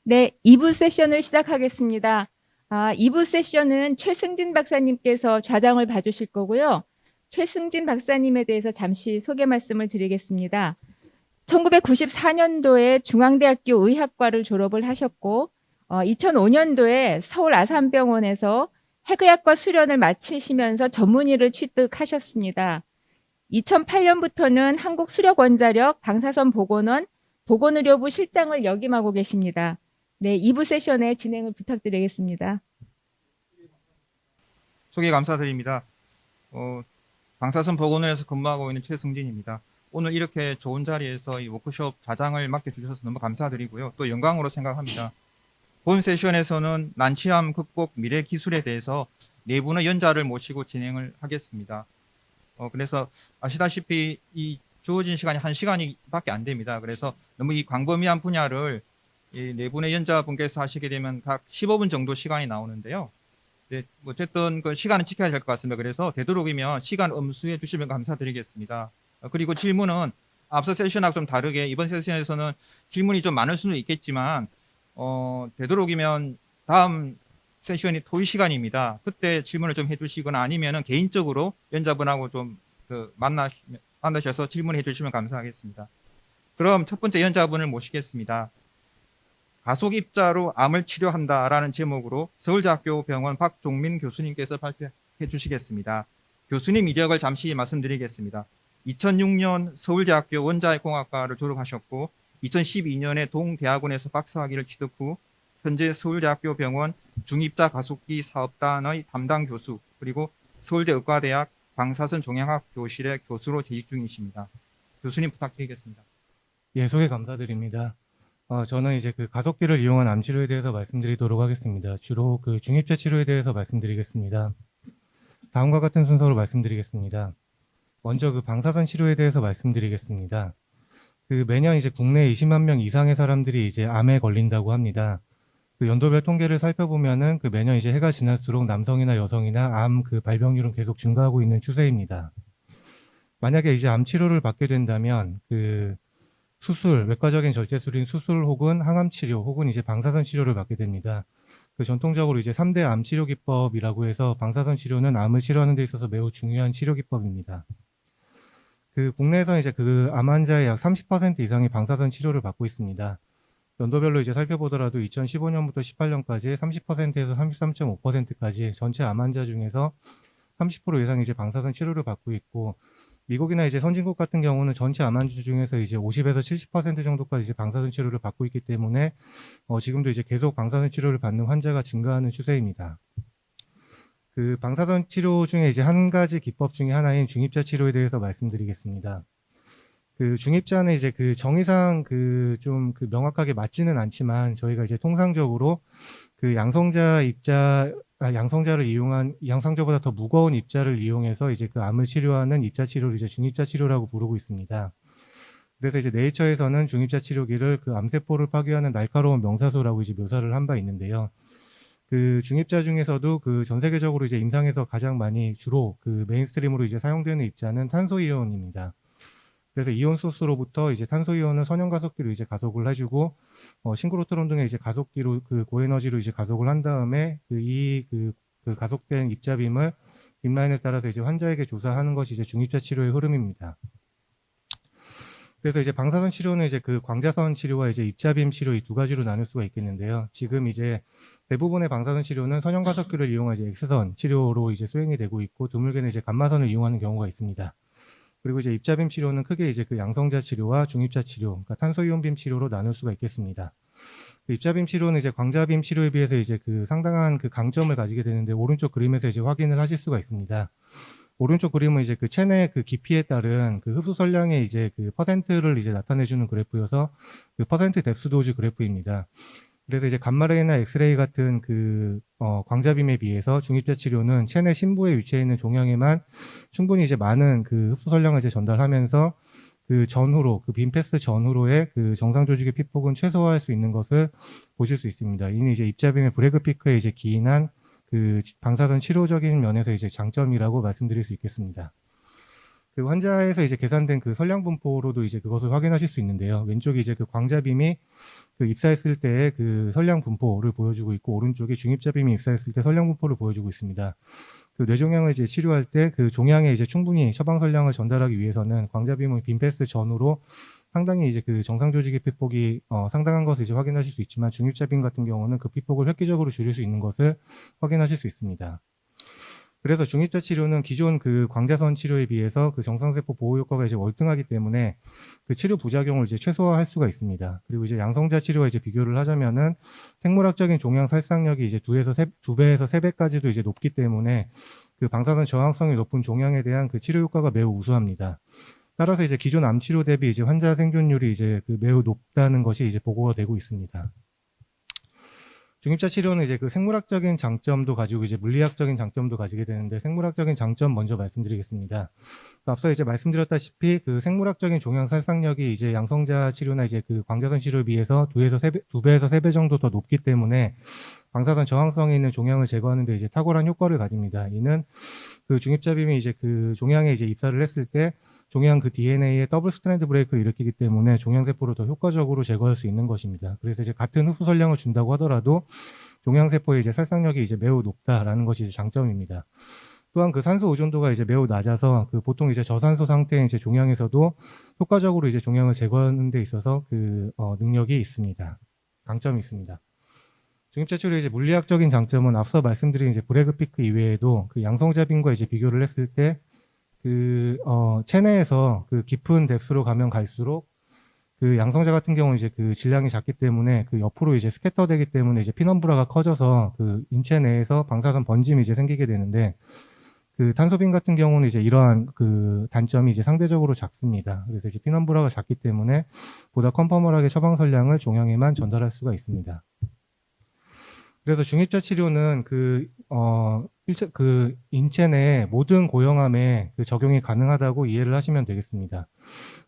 네, 2부 세션을 시작하겠습니다. 2부 세션은 최승진 박사님께서 좌장을 봐주실 거고요. 최승진 박사님에 대해서 잠시 소개 말씀을 드리겠습니다. 1994년도에 중앙대학교 의학과를 졸업을 하셨고 2005년도에 서울 아산병원에서 해그약과 수련을 마치시면서 전문의를 취득하셨습니다. 2008년부터는 한국수력원자력 방사선 보건원 보건의료부 실장을 역임하고 계십니다. 네, 2부 세션의 진행을 부탁드리겠습니다. 소개 감사드립니다. 방사선 보건원에서 근무하고 있는 최승진입니다. 오늘 이렇게 좋은 자리에서 이 워크숍 좌장을 맡겨주셔서 너무 감사드리고요. 또 영광으로 생각합니다. 본 세션에서는 난치암 극복 미래 기술에 대해서 네 분의 연자를 모시고 진행을 하겠습니다. 그래서 아시다시피 이 주어진 시간이 1시간밖에 안 됩니다. 그래서 너무 이 광범위한 분야를 이 네 분의 연자분께서 하시게 되면 각 15분 정도 시간이 나오는데요. 네, 어쨌든 그 시간은 지켜야 될 것 같습니다. 그래서 되도록이면 시간 엄수해 주시면 감사드리겠습니다. 그리고 질문은 앞서 세션하고 좀 다르게 이번 세션에서는 질문이 좀 많을 수는 있겠지만 되도록이면 다음 세션이 토의 시간입니다. 그때 질문을 좀 해주시거나 아니면은 개인적으로 연자분하고 좀 만나셔서 질문해 주시면 감사하겠습니다. 그럼 첫 번째 연자분을 모시겠습니다. 가속 입자로 암을 치료한다라는 제목으로 서울대학교 병원 박종민 교수님께서 발표해 주시겠습니다. 교수님 이력을 잠시 말씀드리겠습니다. 2006년 서울대학교 원자핵공학과를 졸업하셨고 2012년에 동대학원에서 박사학위를 취득 후 현재 서울대학교 병원 중입자 가속기 사업단의 담당 교수 그리고 서울대 의과대학 방사선 종양학 교실의 교수로 재직 중이십니다. 교수님 부탁드리겠습니다. 예, 소개 감사드립니다. 저는 이제 그 가속기를 이용한 암 치료에 대해서 말씀드리도록 하겠습니다. 주로 그 중입자 치료에 대해서 말씀드리겠습니다. 다음과 같은 순서로 말씀드리겠습니다. 먼저 그 방사선 치료에 대해서 말씀드리겠습니다. 그 매년 이제 국내 20만 명 이상의 사람들이 이제 암에 걸린다고 합니다. 그 연도별 통계를 살펴보면은 그 매년 이제 해가 지날수록 남성이나 여성이나 암 그 발병률은 계속 증가하고 있는 추세입니다. 만약에 이제 암 치료를 받게 된다면 그 수술, 외과적인 절제술인 수술 혹은 항암 치료 혹은 이제 방사선 치료를 받게 됩니다. 그 전통적으로 이제 3대 암 치료 기법이라고 해서 방사선 치료는 암을 치료하는 데 있어서 매우 중요한 치료 기법입니다. 그 국내에서 이제 그 암 환자의 약 30% 이상이 방사선 치료를 받고 있습니다. 연도별로 이제 살펴보더라도 2015년부터 18년까지 30%에서 33.5%까지 전체 암 환자 중에서 30% 이상이 이제 방사선 치료를 받고 있고, 미국이나 이제 선진국 같은 경우는 전체 암 환자 중에서 이제 50에서 70% 정도까지 이제 방사선 치료를 받고 있기 때문에 지금도 이제 계속 방사선 치료를 받는 환자가 증가하는 추세입니다. 그 방사선 치료 중에 이제 한 가지 기법 중에 하나인 중입자 치료에 대해서 말씀드리겠습니다. 그 중입자는 이제 그 정의상 그 좀 그 명확하게 맞지는 않지만 저희가 이제 통상적으로 그 양성자를 이용한 양성자보다 더 무거운 입자를 이용해서 이제 그 암을 치료하는 입자 치료를 이제 중입자 치료라고 부르고 있습니다. 그래서 이제 네이처에서는 중입자 치료기를 그 암세포를 파괴하는 날카로운 명사수라고 이제 묘사를 한 바 있는데요. 그 중입자 중에서도 그 전 세계적으로 이제 임상에서 가장 많이 주로 그 메인스트림으로 이제 사용되는 입자는 탄소이온입니다. 그래서 이온 소스로부터 이제 탄소이온을 선형 가속기로 이제 가속을 해주고 싱크로트론 등의 이제 가속기로 그 고에너지로 이제 가속을 한 다음에 그 가속된 입자빔을 빔라인에 따라서 이제 환자에게 조사하는 것이 이제 중입자 치료의 흐름입니다. 그래서 이제 방사선 치료는 이제 그 광자선 치료와 이제 입자빔 치료 이 두 가지로 나눌 수가 있겠는데요. 지금 이제 대부분의 방사선 치료는 선형 가속기를 이용한 이제 X선 치료로 이제 수행이 되고 있고, 드물게는 이제 감마선을 이용하는 경우가 있습니다. 그리고 이제 입자빔 치료는 크게 이제 그 양성자 치료와 중입자 치료, 그러니까 탄소이온빔 치료로 나눌 수가 있겠습니다. 그 입자빔 치료는 이제 광자빔 치료에 비해서 이제 그 상당한 그 강점을 가지게 되는데, 오른쪽 그림에서 이제 확인을 하실 수가 있습니다. 오른쪽 그림은 이제 그 체내 그 깊이에 따른 그 흡수 선량의 이제 그 퍼센트를 이제 나타내주는 그래프여서 그 퍼센트 뎁스 도즈 그래프입니다. 그래서 이제 감마레이나 엑스레이 같은 그 광자빔에 비해서 중입자 치료는 체내 심부에 위치해 있는 종양에만 충분히 이제 많은 그 흡수 선량을 이제 전달하면서 그 전후로 그 빔 패스 전후로의 그 정상 조직의 피폭은 최소화할 수 있는 것을 보실 수 있습니다. 이는 이제 입자빔의 브레그 피크에 이제 기인한 그 방사선 치료적인 면에서 이제 장점이라고 말씀드릴 수 있겠습니다. 그 환자에서 이제 계산된 그 선량 분포로도 이제 그것을 확인하실 수 있는데요. 왼쪽이 이제 그 광자빔이 그 입사했을 때의 그 선량 분포를 보여주고 있고, 오른쪽이 중입자빔이 입사했을 때 선량 분포를 보여주고 있습니다. 그 뇌종양을 이제 치료할 때 그 종양에 이제 충분히 처방 선량을 전달하기 위해서는 광자빔의 빈패스 전후로 상당히 이제 그 정상 조직의 피폭이 상당한 것을 이제 확인하실 수 있지만, 중입자빔 같은 경우는 그 피폭을 획기적으로 줄일 수 있는 것을 확인하실 수 있습니다. 그래서 중입자 치료는 기존 그 광자선 치료에 비해서 그 정상세포 보호 효과가 이제 월등하기 때문에 그 치료 부작용을 이제 최소화할 수가 있습니다. 그리고 이제 양성자 치료와 이제 비교를 하자면은 생물학적인 종양 살상력이 이제 2배에서 3배까지도 이제 높기 때문에 그 방사선 저항성이 높은 종양에 대한 그 치료 효과가 매우 우수합니다. 따라서 이제 기존 암 치료 대비 이제 환자 생존율이 이제 그 매우 높다는 것이 이제 보고가 되고 있습니다. 중입자 치료는 이제 그 생물학적인 장점도 가지고 이제 물리학적인 장점도 가지게 되는데, 생물학적인 장점 먼저 말씀드리겠습니다. 앞서 이제 말씀드렸다시피 그 생물학적인 종양 살상력이 이제 양성자 치료나 이제 그 광자선 치료에 비해서 2배에서 3배 정도 더 높기 때문에 방사선 저항성이 있는 종양을 제거하는 데 이제 탁월한 효과를 가집니다. 이는 그 중입자빔이 이제 그 종양에 이제 입사를 했을 때 종양 그 DNA에 더블 스트랜드 브레이크를 일으키기 때문에 종양세포를 더 효과적으로 제거할 수 있는 것입니다. 그래서 이제 같은 흡수 선량을 준다고 하더라도 종양세포의 이제 살상력이 이제 매우 높다라는 것이 이제 장점입니다. 또한 그 산소 의존도가 이제 매우 낮아서 그 보통 이제 저산소 상태의 이제 종양에서도 효과적으로 이제 종양을 제거하는 데 있어서 그 능력이 있습니다. 강점이 있습니다. 중입자 치료의 이제 물리학적인 장점은 앞서 말씀드린 이제 브래그 피크 이외에도 그 양성자빔과 이제 비교를 했을 때 그 체내에서 그 깊은 뎁스로 가면 갈수록 그 양성자 같은 경우는 이제 그 질량이 작기 때문에 그 옆으로 이제 스캐터되기 때문에 이제 피넘브라가 커져서 그 인체 내에서 방사선 번짐이 이제 생기게 되는데, 그 탄소빔 같은 경우는 이제 이러한 그 단점이 이제 상대적으로 작습니다. 그래서 이제 피넘브라가 작기 때문에 보다 컨퍼멀하게 처방 선량을 종양에만 전달할 수가 있습니다. 그래서 중입자 치료는 그 인체 내 모든 고형암에 그 적용이 가능하다고 이해를 하시면 되겠습니다.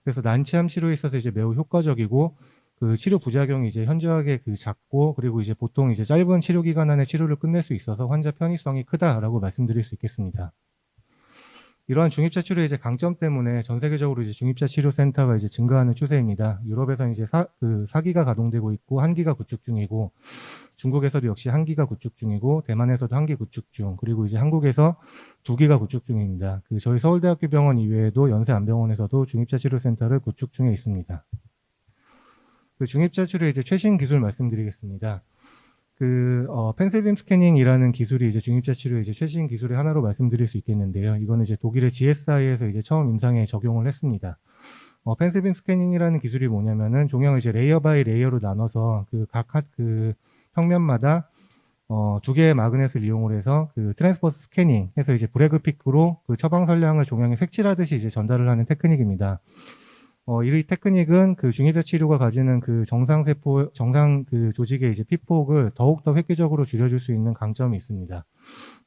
그래서 난치암 치료에 있어서 이제 매우 효과적이고, 그 치료 부작용이 이제 현저하게 그 작고, 그리고 이제 보통 이제 짧은 치료 기간 안에 치료를 끝낼 수 있어서 환자 편의성이 크다라고 말씀드릴 수 있겠습니다. 이러한 중입자 치료의 이제 강점 때문에 전 세계적으로 이제 중입자 치료 센터가 이제 증가하는 추세입니다. 유럽에서 이제 4기가 가동되고 있고 1기가 구축 중이고, 중국에서도 역시 1기가 구축 중이고, 대만에서도 1기 구축 중, 그리고 이제 한국에서 2기가 구축 중입니다. 그 저희 서울대학교 병원 이외에도 연세안병원에서도 중입자 치료 센터를 구축 중에 있습니다. 그 중입자 치료의 이제 최신 기술 말씀드리겠습니다. 그 펜슬빔 스캐닝이라는 기술이 이제 중입자 치료의 이제 최신 기술의 하나로 말씀드릴 수 있겠는데요. 이거는 이제 독일의 GSI에서 이제 처음 임상에 적용을 했습니다. 펜슬빔 스캐닝이라는 기술이 뭐냐면은 종양을 이제 레이어 바이 레이어로 나눠서 그 각 그 평면마다 2개의 마그넷을 이용을 해서 그 트랜스버스 스캐닝 해서 이제 브래그 픽으로 그 처방 선량을 종양에 색칠하듯이 이제 전달을 하는 테크닉입니다. 이 테크닉은 그 중입자 치료가 가지는 그 정상 그 조직의 이제 피폭을 더욱더 획기적으로 줄여줄 수 있는 강점이 있습니다.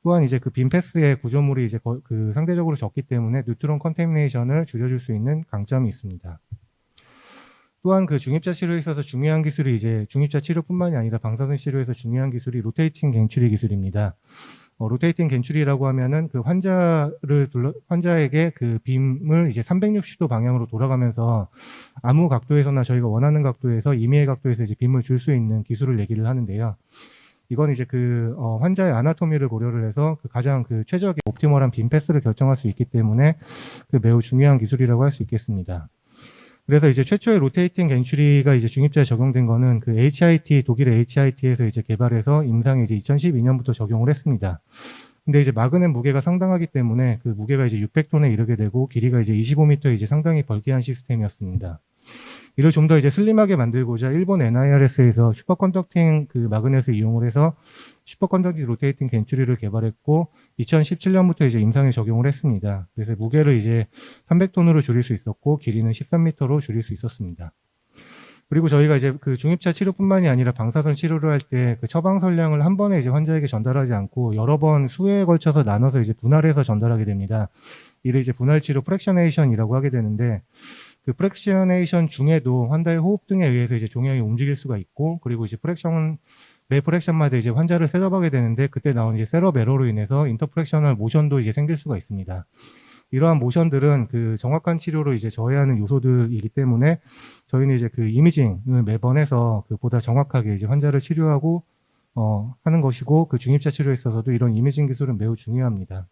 또한 이제 그 빈패스의 구조물이 이제 그 상대적으로 적기 때문에 뉴트론 컨테미네이션을 줄여줄 수 있는 강점이 있습니다. 또한 그 중입자 치료에 있어서 중요한 기술이 이제 중입자 치료뿐만이 아니라 방사선 치료에서 중요한 기술이 로테이팅 갱추리 기술입니다. 로테이팅 갱추리라고 하면은 그 환자에게 그 빔을 이제 360도 방향으로 돌아가면서 아무 각도에서나 저희가 원하는 각도에서 임의의 각도에서 이제 빔을 줄 수 있는 기술을 얘기를 하는데요. 이건 이제 그 환자의 아나토미를 고려를 해서 그 가장 그 최적의 옵티멀한 빔 패스를 결정할 수 있기 때문에 그 매우 중요한 기술이라고 할 수 있겠습니다. 그래서 이제 최초의 로테이팅 갱추리가 이제 중입자에 적용된 거는 그 HIT, 독일의 HIT에서 이제 개발해서 임상에 이제 2012년부터 적용을 했습니다. 근데 이제 마그넷 무게가 상당하기 때문에 그 무게가 이제 600톤에 이르게 되고 길이가 이제 25m 이제 상당히 벌기한 시스템이었습니다. 이를 좀 더 이제 슬림하게 만들고자 일본 NIRS에서 슈퍼컨덕팅 그 마그넷을 이용을 해서 슈퍼컨덕팅 로테이팅 갱추리를 개발했고 2017년부터 이제 임상에 적용을 했습니다. 그래서 무게를 이제 300톤으로 줄일 수 있었고 길이는 13m로 줄일 수 있었습니다. 그리고 저희가 이제 그 중입자 치료뿐만이 아니라 방사선 치료를 할 때 그 처방 선량을 한 번에 이제 환자에게 전달하지 않고 여러 번 수회에 걸쳐서 나눠서 이제 분할해서 전달하게 됩니다. 이를 이제 분할 치료 프랙셔네이션이라고 하게 되는데, 그 프랙셔네이션 중에도 환자의 호흡 등에 의해서 이제 종양이 움직일 수가 있고, 그리고 이제 매 프랙션마다 이제 환자를 셋업하게 되는데, 그때 나오는 이제 셋업 에러로 인해서 인터프랙셔널 모션도 이제 생길 수가 있습니다. 이러한 모션들은 그 정확한 치료를 이제 저해하는 요소들이기 때문에 저희는 이제 그 이미징을 매번 해서 그 보다 정확하게 이제 환자를 치료하고 하는 것이고, 그 중입자 치료에 있어서도 이런 이미징 기술은 매우 중요합니다.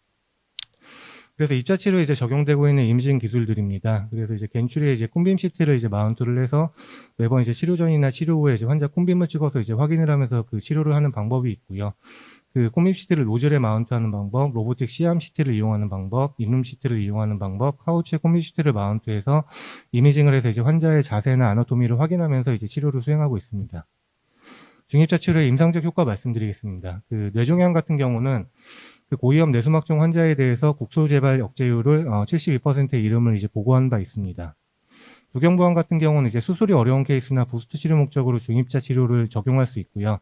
그래서 입자 치료에 이제 적용되고 있는 이미징 기술들입니다. 그래서 이제 겐츄리에 이제 콤빔 CT를 이제 마운트를 해서 매번 이제 치료 전이나 치료 후에 이제 환자 콤빔을 찍어서 이제 확인을 하면서 그 치료를 하는 방법이 있고요. 그 콤빔 CT를 노즐에 마운트하는 방법, 로보틱 시암 CT를 이용하는 방법, 인룸 CT를 이용하는 방법, 카우치 콤빔 CT를 마운트해서 이미징을 해서 이제 환자의 자세나 아나토미를 확인하면서 이제 치료를 수행하고 있습니다. 중입자 치료의 임상적 효과 말씀드리겠습니다. 그 뇌종양 같은 경우는 그 고위험 뇌수막종 환자에 대해서 국소 재발 억제율을 72%의 이름을 이제 보고한 바 있습니다. 두경부암 같은 경우는 이제 수술이 어려운 케이스나 부스트 치료 목적으로 중입자 치료를 적용할 수 있고요.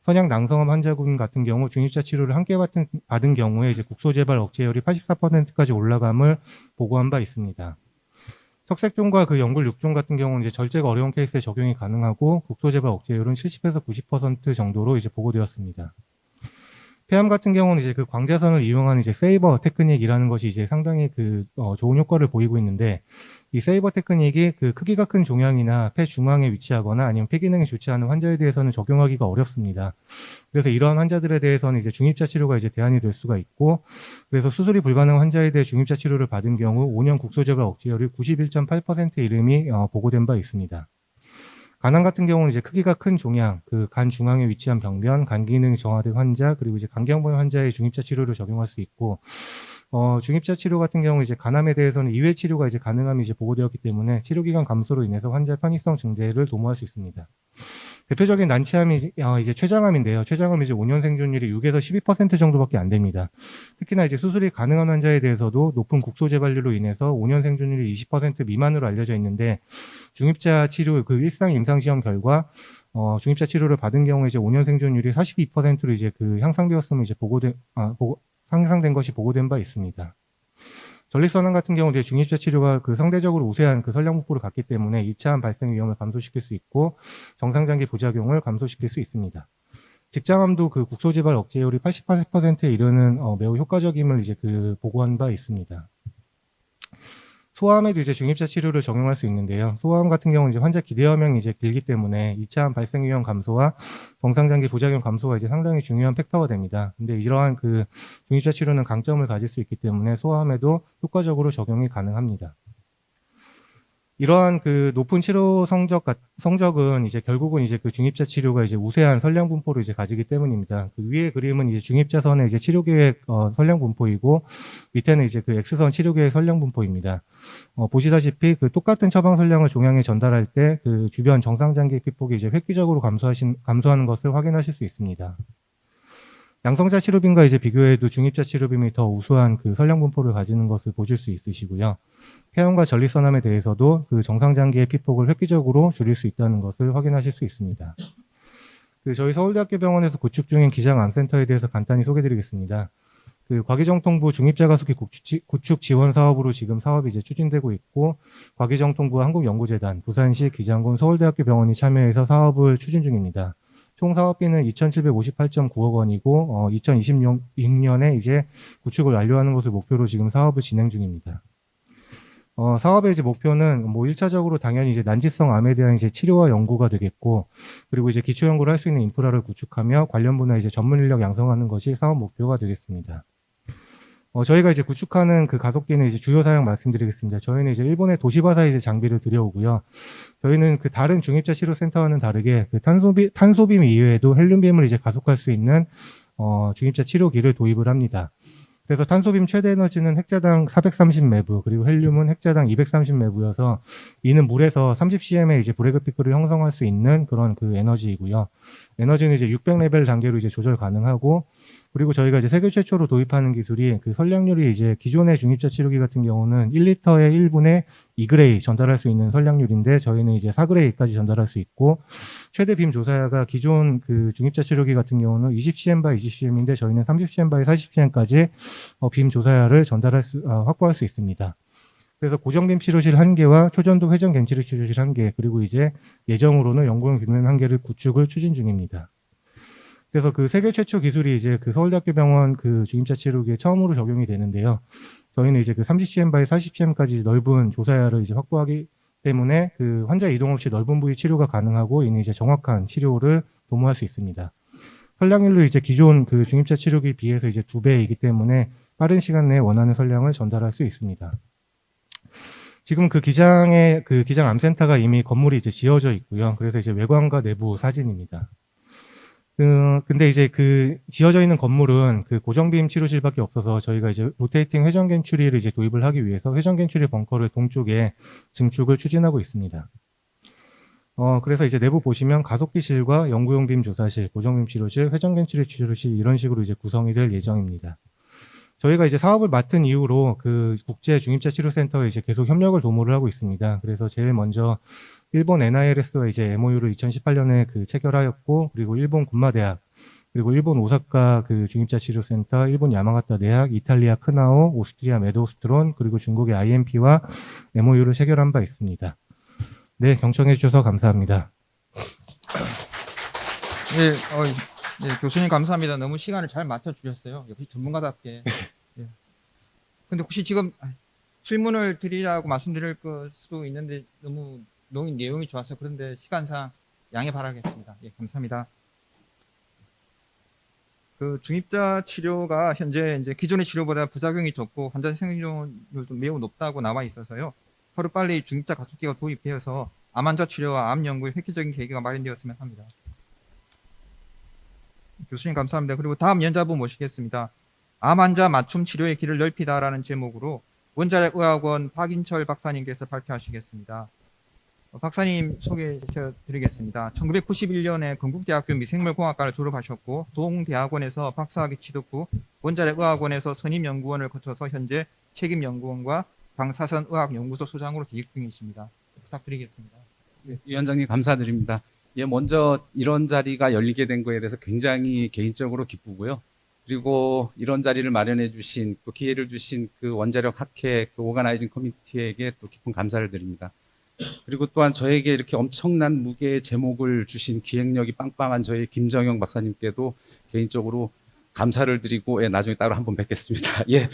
선양 낭성암 환자군 같은 경우 중입자 치료를 함께 받은 경우에 이제 국소 재발 억제율이 84%까지 올라감을 보고한 바 있습니다. 척색종과 그 영굴 6종 같은 경우는 이제 절제가 어려운 케이스에 적용이 가능하고 국소 재발 억제율은 70에서 90% 정도로 이제 보고되었습니다. 폐암 같은 경우는 이제 그 광자선을 이용한 이제 세이버 테크닉이라는 것이 이제 상당히 그 좋은 효과를 보이고 있는데, 이 세이버 테크닉이 그 크기가 큰 종양이나 폐 중앙에 위치하거나 아니면 폐 기능이 좋지 않은 환자에 대해서는 적용하기가 어렵습니다. 그래서 이러한 환자들에 대해서는 이제 중입자 치료가 이제 대안이 될 수가 있고, 그래서 수술이 불가능한 환자에 대해 중입자 치료를 받은 경우 5년 국소재발 억제율이 91.8%의 이름이 보고된 바 있습니다. 간암 같은 경우는 이제 크기가 큰 종양, 그 간 중앙에 위치한 병변, 간 기능이 정화된 환자, 그리고 이제 간경부암 환자의 중입자 치료를 적용할 수 있고, 중입자 치료 같은 경우 이제 간암에 대해서는 2회 치료가 이제 가능함이 이제 보고되었기 때문에 치료 기간 감소로 인해서 환자의 편의성 증대를 도모할 수 있습니다. 대표적인 난치암이 이제 췌장암인데요. 췌장암이 이제 5년 생존율이 6에서 12% 정도밖에 안 됩니다. 특히나 이제 수술이 가능한 환자에 대해서도 높은 국소 재발률로 인해서 5년 생존율이 20% 미만으로 알려져 있는데, 중입자 치료 그 일상 임상 시험 결과 중입자 치료를 받은 경우에 이제 5년 생존율이 42%로 이제 그 향상되었음을 이제 향상된 것이 보고된 바 있습니다. 전립선암 같은 경우 이제 중입자 치료가 그 상대적으로 우세한 그 선량분포를 갖기 때문에 2차암 발생 위험을 감소시킬 수 있고 정상장기 부작용을 감소시킬 수 있습니다. 직장암도 그 국소재발 억제율이 88%에 이르는 매우 효과적임을 이제 그 보고한 바 있습니다. 소아암에도 이제 중입자 치료를 적용할 수 있는데요. 소아암 같은 경우는 이제 환자 기대여명이 이제 길기 때문에 2차암 발생 위험 감소와 정상장기 부작용 감소가 이제 상당히 중요한 팩터가 됩니다. 근데 이러한 그 중입자 치료는 강점을 가질 수 있기 때문에 소아암에도 효과적으로 적용이 가능합니다. 이러한 그 높은 치료 성적은 이제 결국은 이제 그 중입자 치료가 이제 우세한 선량 분포를 이제 가지기 때문입니다. 그 위의 그림은 이제 중입자선의 이제 치료 계획 선량 분포이고, 밑에는 이제 그 X선 치료 계획 선량 분포입니다. 보시다시피 그 똑같은 처방 선량을 종양에 전달할 때 그 주변 정상장기 피폭이 이제 획기적으로 감소하는 것을 확인하실 수 있습니다. 양성자 치료빔과 이제 비교해도 중입자 치료빔이 더 우수한 그 선량 분포를 가지는 것을 보실 수 있으시고요. 폐암과 전립선암에 대해서도 그 정상장기의 피폭을 획기적으로 줄일 수 있다는 것을 확인하실 수 있습니다. 그 저희 서울대학교 병원에서 구축 중인 기장암센터에 대해서 간단히 소개드리겠습니다. 그 과기정통부 중입자 가속기 구축 지원 사업으로 지금 사업이 이제 추진되고 있고, 과기정통부와 한국연구재단, 부산시, 기장군, 서울대학교 병원이 참여해서 사업을 추진 중입니다. 총 사업비는 2,758.9억 원이고 2026년에 이제 구축을 완료하는 것을 목표로 지금 사업을 진행 중입니다. 사업의 이제 목표는 뭐 1차적으로 당연히 이제 난치성 암에 대한 이제 치료와 연구가 되겠고, 그리고 이제 기초 연구를 할 수 있는 인프라를 구축하며 관련 분야 이제 전문 인력 양성하는 것이 사업 목표가 되겠습니다. 저희가 이제 구축하는 그 가속기는 이제 주요 사양 말씀드리겠습니다. 저희는 이제 일본의 도시바사 이제 장비를 들여오고요. 저희는 그 다른 중입자 치료 센터와는 다르게 그 탄소빔 이외에도 헬륨빔을 이제 가속할 수 있는 중입자 치료기를 도입을 합니다. 그래서 탄소빔 최대 에너지는 헥자당 430매부, 그리고 헬륨은 헥자당 230매부여서 이는 물에서 30cm의 이제 브레그 피크를 형성할 수 있는 그런 그 에너지이고요. 에너지는 이제 600레벨 단계로 이제 조절 가능하고, 그리고 저희가 이제 세계 최초로 도입하는 기술이 그 선량률이 이제 기존의 중입자 치료기 같은 경우는 1리터의 1분에 2그레이 전달할 수 있는 선량률인데, 저희는 이제 4그레이까지 전달할 수 있고, 최대 빔 조사야가 기존 그 중입자 치료기 같은 경우는 20cm/20cm인데 저희는 30cm/40cm까지 빔 조사야를 확보할 수 있습니다. 그래서 고정빔 치료실 1개와 초전도 회전 겐치리 치료실 1개, 그리고 이제 예정으로는 연구용 빔 1개를 구축을 추진 중입니다. 그래서 그 세계 최초 기술이 이제 그 서울대학교 병원 그 중입자 치료기에 처음으로 적용이 되는데요. 저희는 이제 그 30cm 바이 40cm까지 넓은 조사야를 이제 확보하기 때문에 그 환자 이동 없이 넓은 부위 치료가 가능하고 이는 이제 정확한 치료를 도모할 수 있습니다. 선량률로 이제 기존 그 중입자 치료기에 비해서 이제 2배이기 때문에 빠른 시간 내에 원하는 선량을 전달할 수 있습니다. 지금 그 기장 암센터가 이미 건물이 이제 지어져 있고요. 그래서 이제 외관과 내부 사진입니다. 근데 이제 그 지어져 있는 건물은 그 고정비임 치료실밖에 없어서 저희가 이제 로테이팅 회전 겐츄리를 이제 도입을 하기 위해서 회전 겐츄리 벙커를 동쪽에 증축을 추진하고 있습니다. 그래서 이제 내부 보시면 가속기실과 연구용 빔 조사실, 고정빔 치료실, 회전 겐츄리 치료실 이런 식으로 이제 구성이 될 예정입니다. 저희가 이제 사업을 맡은 이후로 그 국제 중입자 치료센터에 이제 계속 협력을 도모를 하고 있습니다. 그래서 제일 먼저 일본 NILS와 이제 MOU를 2018년에 그 체결하였고, 그리고 일본 군마대학, 그리고 일본 오사카 그 중입자 치료센터, 일본 야마가타 대학, 이탈리아 크나오, 오스트리아 메도스트론, 그리고 중국의 IMP와 MOU를 체결한 바 있습니다. 네, 경청해 주셔서 감사합니다. 네, 네, 교수님 감사합니다. 너무 시간을 잘 맞춰주셨어요. 역시 전문가답게. 네. 근데 혹시 지금 질문을 드리라고 말씀드릴 수도 있는데 너무 내용이 좋아서 그런데 시간상 양해 바라겠습니다. 예, 감사합니다. 그 중입자 치료가 현재 이제 기존의 치료보다 부작용이 적고 환자 생존율도 매우 높다고 나와 있어서요. 하루빨리 중입자 가속기가 도입되어서 암 환자 치료와 암 연구의 획기적인 계기가 마련되었으면 합니다. 교수님 감사합니다. 그리고 다음 연자부 모시겠습니다. 암 환자 맞춤 치료의 길을 넓히다라는 제목으로 원자력 의학원 박인철 박사님께서 발표하시겠습니다. 박사님 소개시켜 드리겠습니다. 1991년에 건국대학교 미생물공학과를 졸업하셨고 동대학원에서 박사학위 취득 후 원자력 의학원에서 선임연구원을 거쳐서 현재 책임연구원과 방사선의학연구소 소장으로 재직 중이십니다. 부탁드리겠습니다. 네, 위원장님 감사드립니다. 예, 먼저 이런 자리가 열리게 된 거에 대해서 굉장히 개인적으로 기쁘고요. 그리고 이런 자리를 마련해 주신, 또 기회를 주신 그 원자력 학회 그 오가나이징 커미티에게 또 깊은 감사를 드립니다. 그리고 또한 저에게 이렇게 엄청난 무게의 제목을 주신 기획력이 빵빵한 저희 김정영 박사님께도 개인적으로 감사를 드리고, 예, 나중에 따로 한번 뵙겠습니다. 예.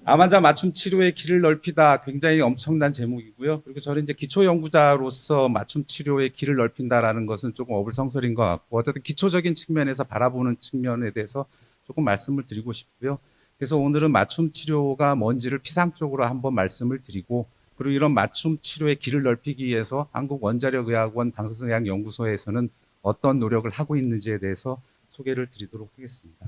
암 환자 맞춤 치료의 길을 넓히다 굉장히 엄청난 제목이고요. 그리고 저는 이제 기초 연구자로서 맞춤 치료의 길을 넓힌다라는 것은 조금 어불성설인 것 같고, 어쨌든 기초적인 측면에서 바라보는 측면에 대해서 조금 말씀을 드리고 싶고요. 그래서 오늘은 맞춤 치료가 뭔지를 피상적으로 한번 말씀을 드리고, 그리고 이런 맞춤 치료의 길을 넓히기 위해서 한국원자력의학원 방사선의학연구소에서는 어떤 노력을 하고 있는지에 대해서 소개를 드리도록 하겠습니다.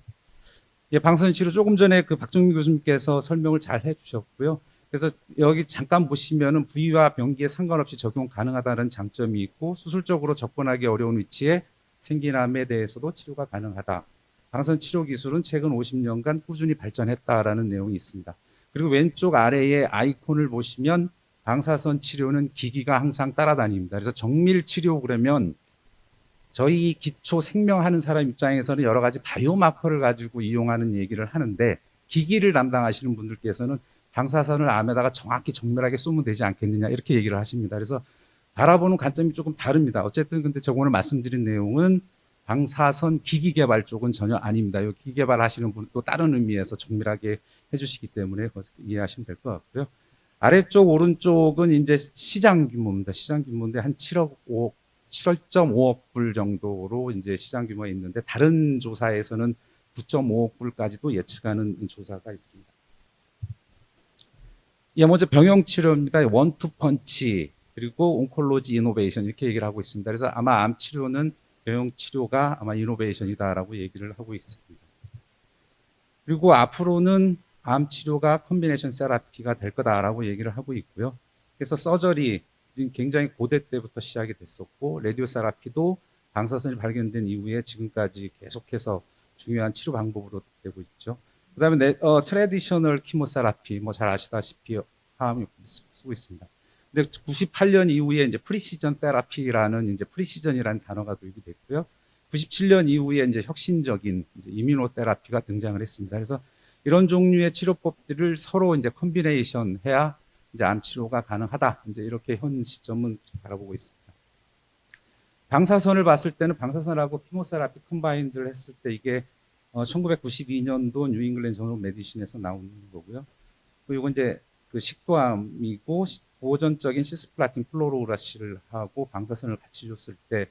예, 방사선 치료 조금 전에 그 박정민 교수님께서 설명을 잘 해주셨고요. 그래서 여기 잠깐 보시면은 부위와 병기에 상관없이 적용 가능하다는 장점이 있고, 수술적으로 접근하기 어려운 위치에 생긴 암에 대해서도 치료가 가능하다. 방사선 치료 기술은 최근 50년간 꾸준히 발전했다라는 내용이 있습니다. 그리고 왼쪽 아래에 아이콘을 보시면 방사선 치료는 기기가 항상 따라다닙니다. 그래서 정밀 치료 그러면 저희 기초 생명하는 사람 입장에서는 여러 가지 바이오마커를 가지고 이용하는 얘기를 하는데, 기기를 담당하시는 분들께서는 방사선을 암에다가 정확히 정밀하게 쏘면 되지 않겠느냐 이렇게 얘기를 하십니다. 그래서 바라보는 관점이 조금 다릅니다. 어쨌든 근데 저번에 말씀드린 내용은 방사선 기기 개발 쪽은 전혀 아닙니다. 이 기기 개발하시는 분 또 다른 의미에서 정밀하게 해주시기 때문에 이해하시면 될 것 같고요. 아래쪽 오른쪽은 이제 시장 규모입니다. 시장 규모인데 한 7.5억 불 정도로 이제 시장 규모에 있는데, 다른 조사에서는 9.5억 불까지도 예측하는 조사가 있습니다. 예, 먼저 병용 치료입니다. 원투펀치, 그리고 온콜로지 이노베이션 이렇게 얘기를 하고 있습니다. 그래서 아마 암 치료는 병용 치료가 아마 이노베이션이다라고 얘기를 하고 있습니다. 그리고 앞으로는 암 치료가 콤비네이션 세라피가 될 거다라고 얘기를 하고 있고요. 그래서 서저리 굉장히 고대 때부터 시작이 됐었고, 라디오 세라피도 방사선이 발견된 이후에 지금까지 계속해서 중요한 치료 방법으로 되고 있죠. 그다음에 트래디셔널 키모세라피 뭐 잘 아시다시피 화합 쓰고 있습니다. 근데 98년 이후에 이제 프리시전 테라피라는 이제 프리시전이라는 단어가 도입이 됐고요. 97년 이후에 이제 혁신적인 이제 이뮤노테라피가 등장을 했습니다. 그래서 이런 종류의 치료법들을 서로 이제 콤비네이션 해야 이제 암 치료가 가능하다. 이제 이렇게 현 시점은 바라보고 있습니다. 방사선을 봤을 때는 방사선하고 키모세라피 컴바인드를 했을 때 이게 1992년도 뉴잉글랜드 저널 메디신에서 나오는 거고요. 그리고 이제 그 식도암이고 보존적인 시스플라틴 플로로라시를 하고 방사선을 같이 줬을 때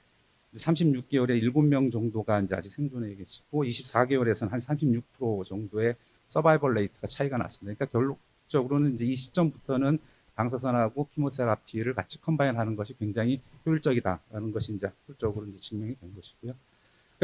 36개월에 7명 정도가 이제 아직 생존해 계시고 24개월에서는 한 36% 정도의 서바이벌 레이트가 차이가 났습니다. 그러니까 결론적으로는 이제 이 시점부터는 방사선하고 키모세라피를 같이 컴바인하는 것이 굉장히 효율적이다라는 것이 이제 학술적으로 이제 증명이 된 것이고요.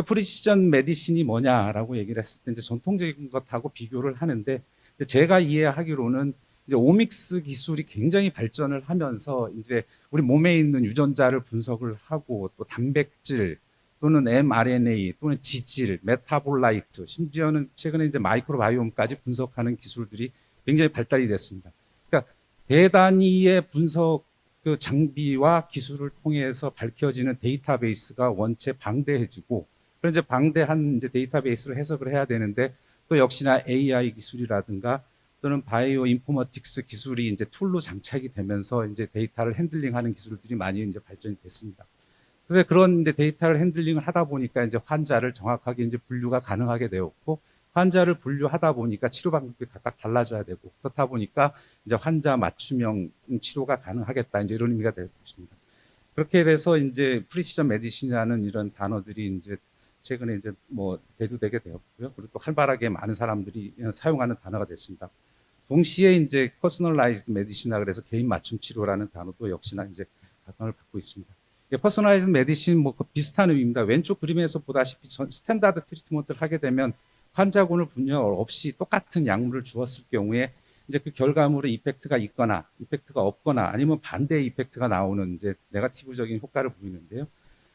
프리시전 메디신이 뭐냐라고 얘기를 했을 때 이제 전통적인 것하고 비교를 하는데 제가 이해하기로는 이제 오믹스 기술이 굉장히 발전을 하면서 이제 우리 몸에 있는 유전자를 분석을 하고 또 단백질 또는 mRNA 또는 지질, 메타볼라이트 심지어는 최근에 이제 마이크로바이옴까지 분석하는 기술들이 굉장히 발달이 됐습니다. 그러니까 대단위의 분석 그 장비와 기술을 통해서 밝혀지는 데이터베이스가 원체 방대해지고 그런 이제 방대한 이제 데이터베이스를 해석을 해야 되는데 또 역시나 AI 기술이라든가 또는 바이오 인포머틱스 기술이 이제 툴로 장착이 되면서 이제 데이터를 핸들링하는 기술들이 많이 이제 발전이 됐습니다. 그래서 그런 이제 데이터를 핸들링을 하다 보니까 이제 환자를 정확하게 이제 분류가 가능하게 되었고 환자를 분류하다 보니까 치료 방법이 각각 달라져야 되고 그렇다 보니까 이제 환자 맞춤형 치료가 가능하겠다 이제 이런 의미가 될 것입니다. 그렇게 돼서 이제 프리시전 메디신이라는 이런 단어들이 이제 최근에 이제 뭐 대두되게 되었고요. 그리고 또 활발하게 많은 사람들이 사용하는 단어가 됐습니다. 동시에 이제 퍼스널라이즈드 메디신이라 그래서 개인 맞춤 치료라는 단어도 역시나 이제 각광을 받고 있습니다. 퍼스널라이즈드 메디신 뭐 비슷한 의미입니다. 왼쪽 그림에서 보다시피 스탠다드 트리트먼트를 하게 되면 환자군을 분열 없이 똑같은 약물을 주었을 경우에 이제 그 결과물에 이펙트가 있거나 이펙트가 없거나 아니면 반대의 이펙트가 나오는 이제 네거티브적인 효과를 보이는데요.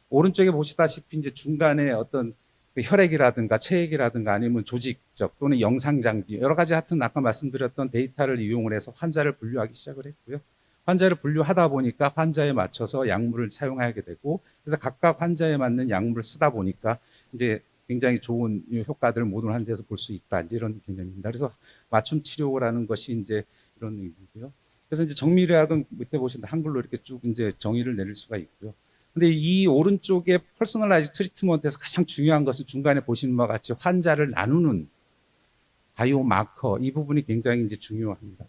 오른쪽에 보시다시피 이제 중간에 어떤 그 혈액이라든가 체액이라든가 아니면 조직적 또는 영상 장비 여러 가지 하여튼 아까 말씀드렸던 데이터를 이용을 해서 환자를 분류하기 시작을 했고요. 환자를 분류하다 보니까 환자에 맞춰서 약물을 사용하게 되고 그래서 각각 환자에 맞는 약물을 쓰다 보니까 이제 굉장히 좋은 효과들을 모든 환자에서 볼 수 있다. 이제 이런 개념입니다. 그래서 맞춤 치료라는 것이 이제 이런 의미고요. 그래서 이제 정밀의학은 밑에 보시면 한글로 이렇게 쭉 이제 정의를 내릴 수가 있고요. 근데 이 오른쪽에 퍼스널라이즈 트리트먼트에서 가장 중요한 것은 중간에 보시는 바와 같이 환자를 나누는 바이오마커 이 부분이 굉장히 이제 중요합니다.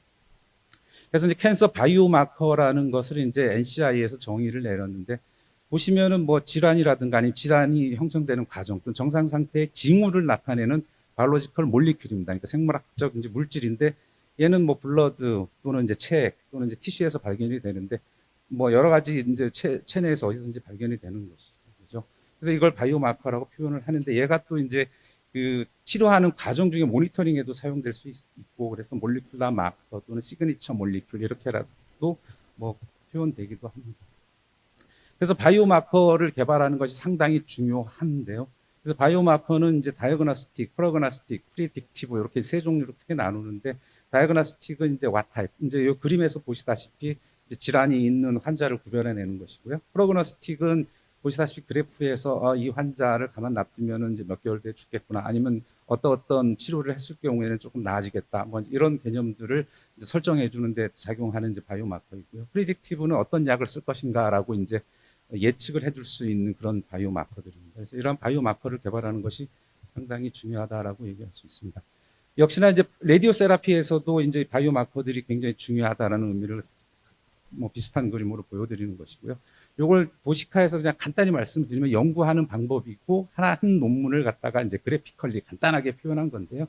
그래서 이제 캔서 바이오마커라는 것을 이제 NCI에서 정의를 내렸는데 보시면은 뭐 질환이라든가 아니면 질환이 형성되는 과정 또는 정상 상태의 징후를 나타내는 바이올로지컬 몰리큘입니다. 그러니까 생물학적 이제 물질인데 얘는 뭐 블러드 또는 이제 체액 또는 이제 티슈에서 발견이 되는데 뭐 여러 가지 이제 체내에서 어디든지 발견이 되는 것이죠. 그래서 이걸 바이오마커라고 표현을 하는데 얘가 또 이제 그 치료하는 과정 중에 모니터링에도 사용될 수 있고 그래서 몰리큘라 마커 또는 시그니처 몰리큘 이렇게라도 뭐 표현되기도 합니다. 그래서 바이오마커를 개발하는 것이 상당히 중요한데요. 그래서 바이오마커는 이제 다이어그노스틱, 프로그노스틱, 프리딕티브 이렇게 세 종류로 크게 나누는데 다이어그노스틱은 이제 와타입, 이제 이 그림에서 보시다시피 이제 질환이 있는 환자를 구별해내는 것이고요. 프로그노스틱은 보시다시피 그래프에서 이 환자를 가만 놔두면 이제 몇 개월 뒤에 죽겠구나, 아니면 어떤 치료를 했을 경우에는 조금 나아지겠다, 뭐 이런 개념들을 이제 설정해 주는데 작용하는 이제 바이오마커이고요. 프리딕티브는 어떤 약을 쓸 것인가라고 이제 예측을 해줄 수 있는 그런 바이오마커들입니다. 그래서 이런 바이오마커를 개발하는 것이 상당히 중요하다라고 얘기할 수 있습니다. 역시나 이제 라디오 세라피에서도 이제 바이오마커들이 굉장히 중요하다라는 의미를 뭐 비슷한 그림으로 보여드리는 것이고요. 이걸 도시카에서 그냥 간단히 말씀드리면 연구하는 방법이고 한 논문을 갖다가 이제 그래피컬리 간단하게 표현한 건데요.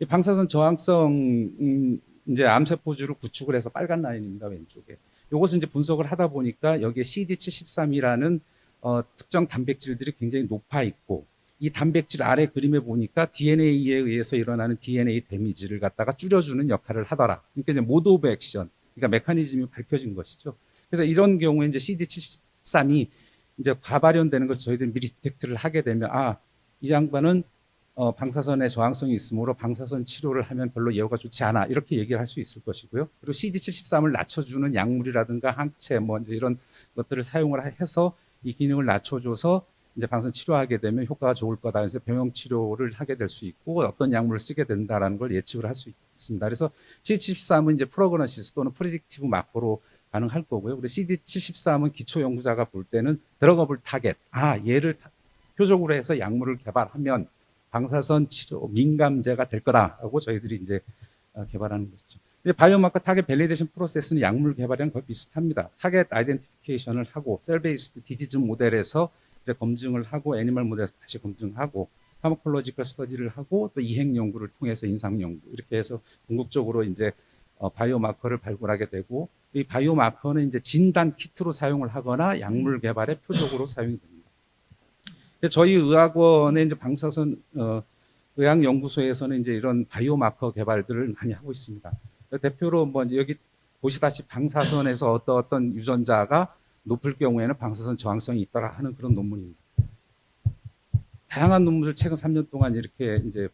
이 방사선 저항성 이제 암세포주를 구축을 해서 빨간 라인입니다, 왼쪽에. 이것을 이제 분석을 하다 보니까 여기에 CD73이라는 특정 단백질들이 굉장히 높아 있고 이 단백질 아래 그림에 보니까 DNA에 의해서 일어나는 DNA 데미지를 갖다가 줄여주는 역할을 하더라. 그러니까 이제 모드 오브 액션, 그러니까 메커니즘이 밝혀진 것이죠. 그래서 이런 경우에 이제 CD73이 이제 과발현되는 것을 저희들이 미리 디텍트를 하게 되면 이 양반은 방사선에 저항성이 있으므로 방사선 치료를 하면 별로 예후가 좋지 않아, 이렇게 얘기를 할 수 있을 것이고요. 그리고 CD73을 낮춰주는 약물이라든가 항체 뭐 이제 이런 것들을 사용을 해서 이 기능을 낮춰줘서 이제 방사선 치료하게 되면 효과가 좋을 거다. 그래서 병용 치료를 하게 될 수 있고 어떤 약물을 쓰게 된다라는 걸 예측을 할 수 있습니다. 그래서 CD73은 이제 프로그노시스 또는 프리딕티브 마커로 가능할 거고요. 그리고 CD73은 기초 연구자가 볼 때는 드러거블 타겟. 얘를 표적으로 해서 약물을 개발하면 방사선 치료 민감제가 될 거다라고 저희들이 이제 개발하는 것이죠. 이제 바이오마커 타겟 밸리데이션 프로세스는 약물 개발이랑 거의 비슷합니다. 타겟 아이덴티피케이션을 하고 셀 베이스드 디지즈 모델에서 이제 검증을 하고 애니멀 모델에서 다시 검증하고 파마콜로지컬 스터디를 하고 또 이행 연구를 통해서 임상 연구 이렇게 해서 궁극적으로 이제 바이오마커를 발굴하게 되고 이 바이오마커는 이제 진단 키트로 사용을 하거나 약물 개발의 표적으로 사용이 됩니다. 저희 의학원의 이제 방사선 의학연구소에서는 이제 이런 바이오마커 개발들을 많이 하고 있습니다. 대표로 뭐 여기 보시다시피 방사선에서 어떤 유전자가 높을 경우에는 방사선 저항성이 있더라 하는 그런 논문입니다. 다양한 논문을 최근 3년 동안 이렇게 이제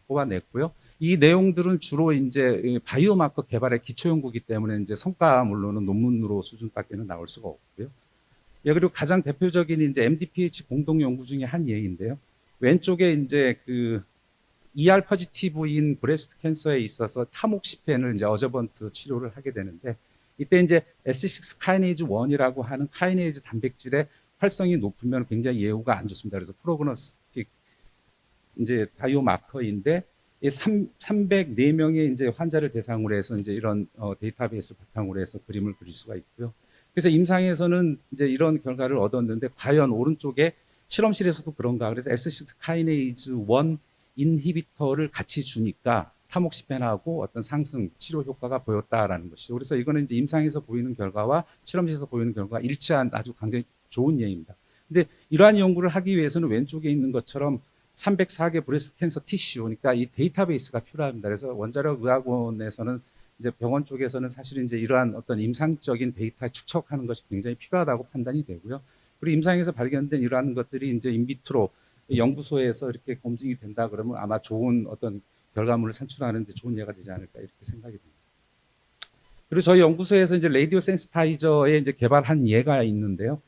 뽑아냈고요. 이 내용들은 주로 이제 바이오마커 개발의 기초 연구이기 때문에 이제 성과물로는 논문으로 수준밖에는 나올 수가 없고요. 그리고 가장 대표적인 이제 MDPH 공동 연구 중에 한 예인데요. 왼쪽에 이제 그 ER 포지티브인 브레스트 캔서에 있어서 타목시펜을 이제 어저번트 치료를 하게 되는데 이때 이제 S6 카이네이즈 1이라고 하는 카이네이즈 단백질의 활성이 높으면 굉장히 예후가 안 좋습니다. 그래서 프로그노스틱 이제 바이오마커인데 이 304명의 이제 환자를 대상으로 해서 이제 이런 데이터베이스를 바탕으로 해서 그림을 그릴 수가 있고요. 그래서 임상에서는 이제 이런 결과를 얻었는데 과연 오른쪽에 실험실에서도 그런가? 그래서 S6 카이네이즈 1 인히비터를 같이 주니까 타목시펜하고 어떤 상승 치료 효과가 보였다라는 것이죠. 그래서 이거는 이제 임상에서 보이는 결과와 실험실에서 보이는 결과가 일치한 아주 굉장히 좋은 예입니다. 근데 이러한 연구를 하기 위해서는 왼쪽에 있는 것처럼 304개 브레스트 캔서 티슈, 그러니까 이 데이터베이스가 필요합니다. 그래서 원자력 의학원에서는 이제 병원 쪽에서는 사실은 이제 이러한 어떤 임상적인 데이터 축적하는 것이 굉장히 필요하다고 판단이 되고요. 그리고 임상에서 발견된 이러한 것들이 이제 인비트로 연구소에서 이렇게 검증이 된다 그러면 아마 좋은 어떤 결과물을 산출하는 데 좋은 예가 되지 않을까 이렇게 생각이 됩니다. 그리고 저희 연구소에서 이제 라디오 센시타이저에 이제 개발한 예가 있는데요.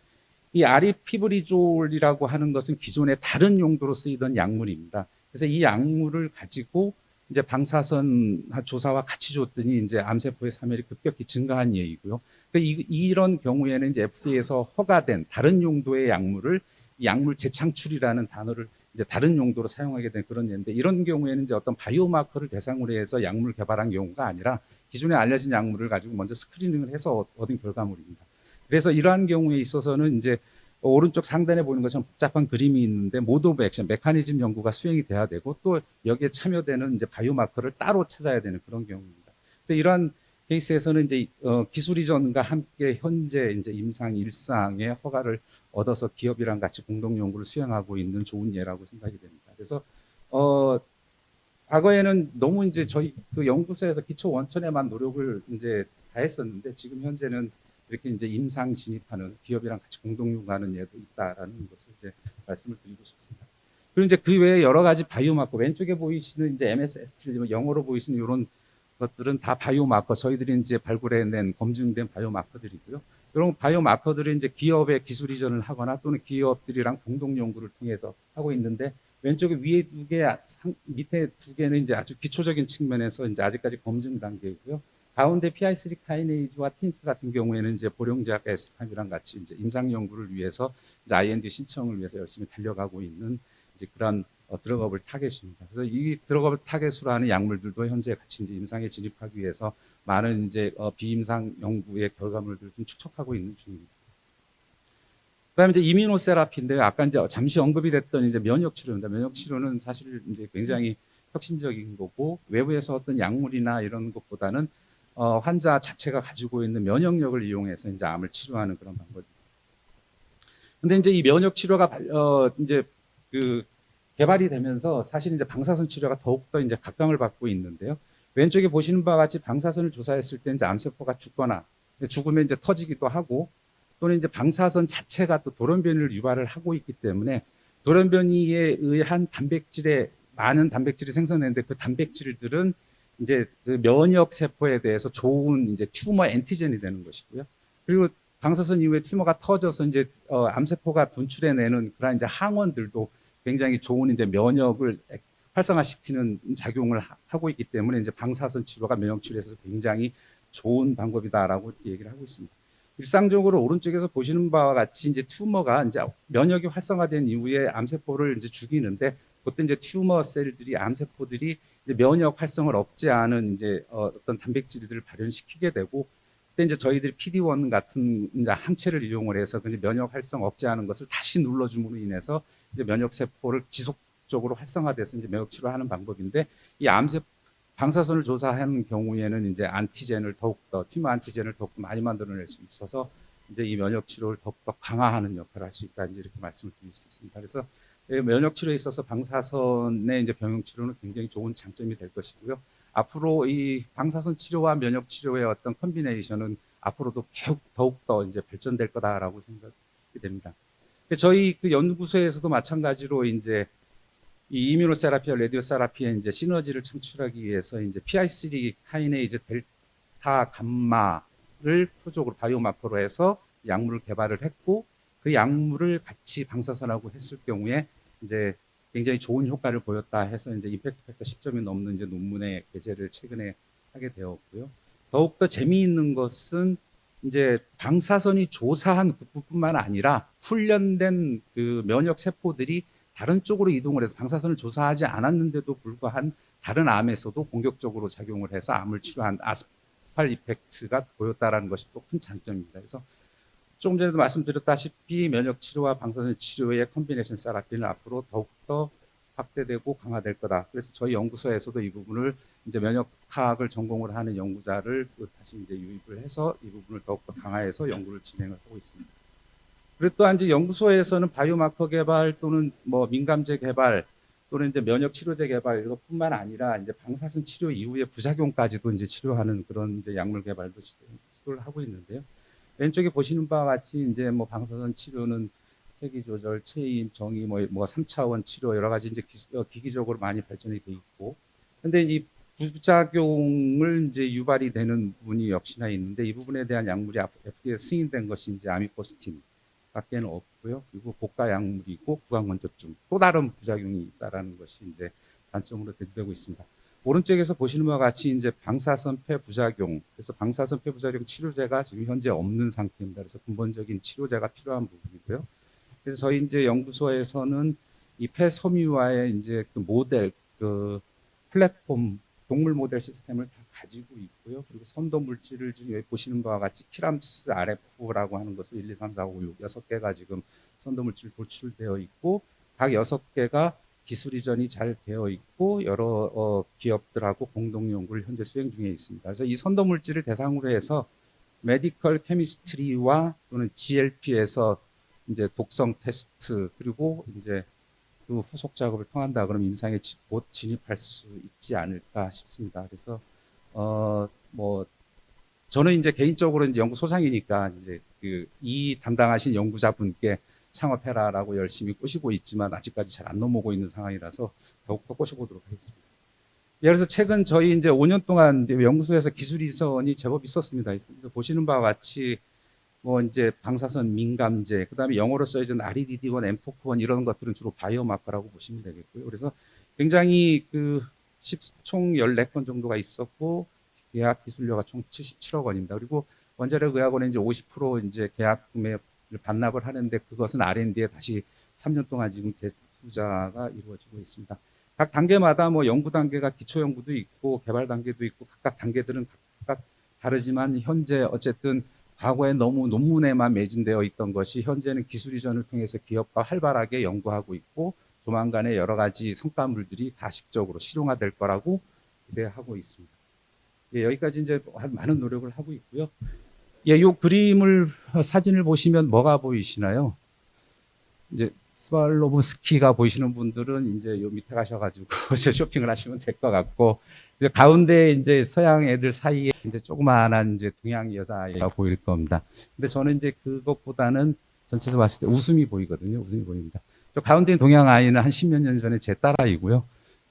이 아리피브리졸이라고 하는 것은 기존에 다른 용도로 쓰이던 약물입니다. 그래서 이 약물을 가지고 이제 방사선 조사와 같이 줬더니 이제 암세포의 사멸이 급격히 증가한 예이고요. 이런 경우에는 이제 FDA에서 허가된 다른 용도의 약물을 약물 재창출이라는 단어를 이제 다른 용도로 사용하게 된 그런 예인데 이런 경우에는 이제 어떤 바이오마커를 대상으로 해서 약물 개발한 경우가 아니라 기존에 알려진 약물을 가지고 먼저 스크리닝을 해서 얻은 결과물입니다. 그래서 이러한 경우에 있어서는 이제 오른쪽 상단에 보이는 것처럼 복잡한 그림이 있는데 모드 오브 액션, 메커니즘 연구가 수행이 돼야 되고 또 여기에 참여되는 이제 바이오마커를 따로 찾아야 되는 그런 경우입니다. 그래서 이러한 케이스에서는 이제 기술 이전과 함께 현재 이제 임상 일상의 허가를 얻어서 기업이랑 같이 공동 연구를 수행하고 있는 좋은 예라고 생각이 됩니다. 그래서 과거에는 너무 이제 저희 그 연구소에서 기초 원천에만 노력을 이제 다 했었는데 지금 현재는 이렇게 이제 임상 진입하는 기업이랑 같이 공동 연구하는 예도 있다라는 것을 이제 말씀을 드리고 싶습니다. 그리고 이제 그 외에 여러 가지 바이오마커 왼쪽에 보이시는 이제 MSST 영어로 보이시는 이런 것들은 다 바이오마커 저희들이 이제 발굴해낸 검증된 바이오마커들이고요. 이런 바이오마커들은 이제 기업의 기술 이전을 하거나 또는 기업들이랑 공동 연구를 통해서 하고 있는데 왼쪽에 위에 두 개, 밑에 두 개는 이제 아주 기초적인 측면에서 이제 아직까지 검증 단계이고요. 가운데 PI3 카이네이즈와 TINS 같은 경우에는 이제 보령제약 에스팜이랑 같이 이제 임상 연구를 위해서 이제 IND 신청을 위해서 열심히 달려가고 있는 이제 그런 드러거블 타겟입니다. 그래서 이 드러거블 타겟으로 하는 약물들도 현재 같이 이제 임상에 진입하기 위해서 많은 이제 비임상 연구의 결과물들을 좀 축적하고 있는 중입니다. 그다음에 이제 이뮤노세라피인데요. 아까 이제 잠시 언급이 됐던 이제 면역 치료입니다. 면역 치료는 사실 이제 굉장히 혁신적인 거고 외부에서 어떤 약물이나 이런 것보다는 환자 자체가 가지고 있는 면역력을 이용해서 이제 암을 치료하는 그런 방법입니다. 근데 이제 이 면역 치료가 이제 그 개발이 되면서 사실 이제 방사선 치료가 더욱더 이제 각광을 받고 있는데요. 왼쪽에 보시는 바와 같이 방사선을 조사했을 때 이제 암세포가 죽거나 죽으면 이제 터지기도 하고 또는 이제 방사선 자체가 또 돌연변이를 유발을 하고 있기 때문에 돌연변이에 의한 많은 단백질이 생성되는데 그 단백질들은 이제 그 면역 세포에 대해서 좋은 이제 튜머 엔티젠이 되는 것이고요. 그리고 방사선 이후에 튜머가 터져서 이제 암세포가 분출해내는 그런 이제 항원들도 굉장히 좋은 이제 면역을 활성화시키는 작용을 하고 있기 때문에 이제 방사선 치료가 면역 치료에서 굉장히 좋은 방법이다라고 얘기를 하고 있습니다. 일상적으로 오른쪽에서 보시는 바와 같이 이제 튜머가 이제 면역이 활성화된 이후에 암세포를 이제 죽이는데 그때 이제 튜머 셀들이 암세포들이 이제 면역 활성을 억제하는 이제 어떤 단백질들을 발현시키게 되고 그때 이제 저희들이 PD-1 같은 이제 항체를 이용을 해서 그 면역 활성 억제하는 것을 다시 눌러줌으로 인해서 이제 면역 세포를 지속적으로 활성화돼서 이제 면역 치료하는 방법인데 이 암세 방사선을 조사하는 경우에는 이제 안티젠을 더욱더 튜머 안티젠을 더욱더 많이 만들어낼 수 있어서 이제 이 면역 치료를 더욱더 강화하는 역할을 할 수 있다 이제 이렇게 말씀을 드릴 수 있습니다. 그래서 면역 치료에 있어서 방사선의 이제 병용 치료는 굉장히 좋은 장점이 될 것이고요. 앞으로 이 방사선 치료와 면역 치료의 어떤 컨비네이션은 앞으로도 더욱더 이제 발전될 거다라고 생각이 됩니다. 저희 그 연구소에서도 마찬가지로 이제 이 이뮤노세라피와 레디오세라피의 이제 시너지를 창출하기 위해서 이제 PI3 카이네이즈 델타 감마를 표적으로 바이오마커로 해서 약물을 개발을 했고 그 약물을 같이 방사선하고 했을 경우에 이제 굉장히 좋은 효과를 보였다 해서 이제 임팩트 팩터 10점이 넘는 이제 논문의 게재를 최근에 하게 되었고요. 더욱더 재미있는 것은 이제 방사선이 조사한 국부뿐만 아니라 훈련된 그 면역 세포들이 다른 쪽으로 이동을 해서 방사선을 조사하지 않았는데도 불구한 다른 암에서도 공격적으로 작용을 해서 암을 치료한 아스팔 이펙트가 보였다라는 것이 또 큰 장점입니다. 그래서 조금 전에도 말씀드렸다시피 면역 치료와 방사선 치료의 컨비네이션 세라피는 앞으로 더욱더 확대되고 강화될 거다. 그래서 저희 연구소에서도 이 부분을 이제 면역학을 전공을 하는 연구자를 다시 이제 유입을 해서 이 부분을 더욱더 강화해서 연구를 진행을 하고 있습니다. 그리고 또한 이제 연구소에서는 바이오마커 개발 또는 뭐 민감제 개발 또는 이제 면역 치료제 개발 이것뿐만 아니라 이제 방사선 치료 이후의 부작용까지도 이제 치료하는 그런 이제 약물 개발도 시도를 하고 있는데요. 왼쪽에 보시는 바와 같이 이제 뭐 방사선 치료는 세기 조절, 체임, 정의, 뭐 3차원 치료 여러 가지 이제 기기적으로 많이 발전이 돼 있고, 근데 이 부작용을 이제 유발이 되는 부분이 역시나 있는데 이 부분에 대한 약물이 FDA 승인된 것이 이제 아미포스틴 밖에는 없고요. 그리고 고가 약물이고 구강건조증 또 다른 부작용이 있다라는 것이 이제 단점으로 대두되고 있습니다. 오른쪽에서 보시는 바와 같이 이제 방사선폐 부작용, 그래서 방사선폐 부작용 치료제가 지금 현재 없는 상태입니다. 그래서 근본적인 치료제가 필요한 부분이고요. 그래서 저희 이제 연구소에서는 이 폐섬유화의 이제 그 모델, 그 플랫폼, 동물 모델 시스템을 다 가지고 있고요. 그리고 선도 물질을 지금 여기 보시는 바와 같이 키람스 RF라고 하는 것을 1, 2, 3, 4, 5, 6, 6개가 지금 선도 물질 도출되어 있고 각 6개가 기술 이전이 잘 되어 있고 여러 기업들하고 공동 연구를 현재 수행 중에 있습니다. 그래서 이 선도 물질을 대상으로 해서 메디컬 케미스트리와 또는 GLP에서 이제 독성 테스트 그리고 이제 그 후속 작업을 통한다 그러면 임상에 곧 진입할 수 있지 않을까 싶습니다. 그래서 뭐 저는 이제 개인적으로 이제 연구 소장이니까 이제 그 이 담당하신 연구자분께 창업해라라고 열심히 꼬시고 있지만 아직까지 잘 안 넘어오고 있는 상황이라서 더욱더 꼬셔보도록 하겠습니다. 예를 들어서 최근 저희 이제 5년 동안 이제 연구소에서 기술 이전이 제법 있었습니다. 보시는 바와 같이 뭐 이제 방사선 민감제, 그다음에 영어로 써있는 REDD1, M4Q1 이런 것들은 주로 바이오마커라고 보시면 되겠고요. 그래서 굉장히 그 총 14건 정도가 있었고 계약 기술료가 총 77억 원입니다. 그리고 원자력 의학원에 이제 50% 이제 계약 금액을 반납을 하는데 그것은 R&D에 다시 3년 동안 지금 재투자가 이루어지고 있습니다. 각 단계마다 뭐 연구 단계가 기초 연구도 있고 개발 단계도 있고 각각 단계들은 각각 다르지만 현재 어쨌든 과거에 너무 논문에만 매진되어 있던 것이 현재는 기술 이전을 통해서 기업과 활발하게 연구하고 있고 조만간에 여러 가지 성과물들이 가식적으로 실용화될 거라고 기대하고 있습니다. 예, 여기까지 이제 많은 노력을 하고 있고요. 예, 이 그림을 사진을 보시면 뭐가 보이시나요? 이제 스왈로브스키가 보이시는 분들은 이제 요 밑에 가셔가지고 쇼핑을 하시면 될 것 같고 이제 가운데 이제 서양 애들 사이에 이제 조그마한 이제 동양 여자애가 보일 겁니다. 근데 저는 이제 그것보다는 전체적으로 봤을 때 웃음이 보이거든요. 웃음이 보입니다. 저 가운데 동양 아이는 한 10몇 년 전에 제 딸아이고요.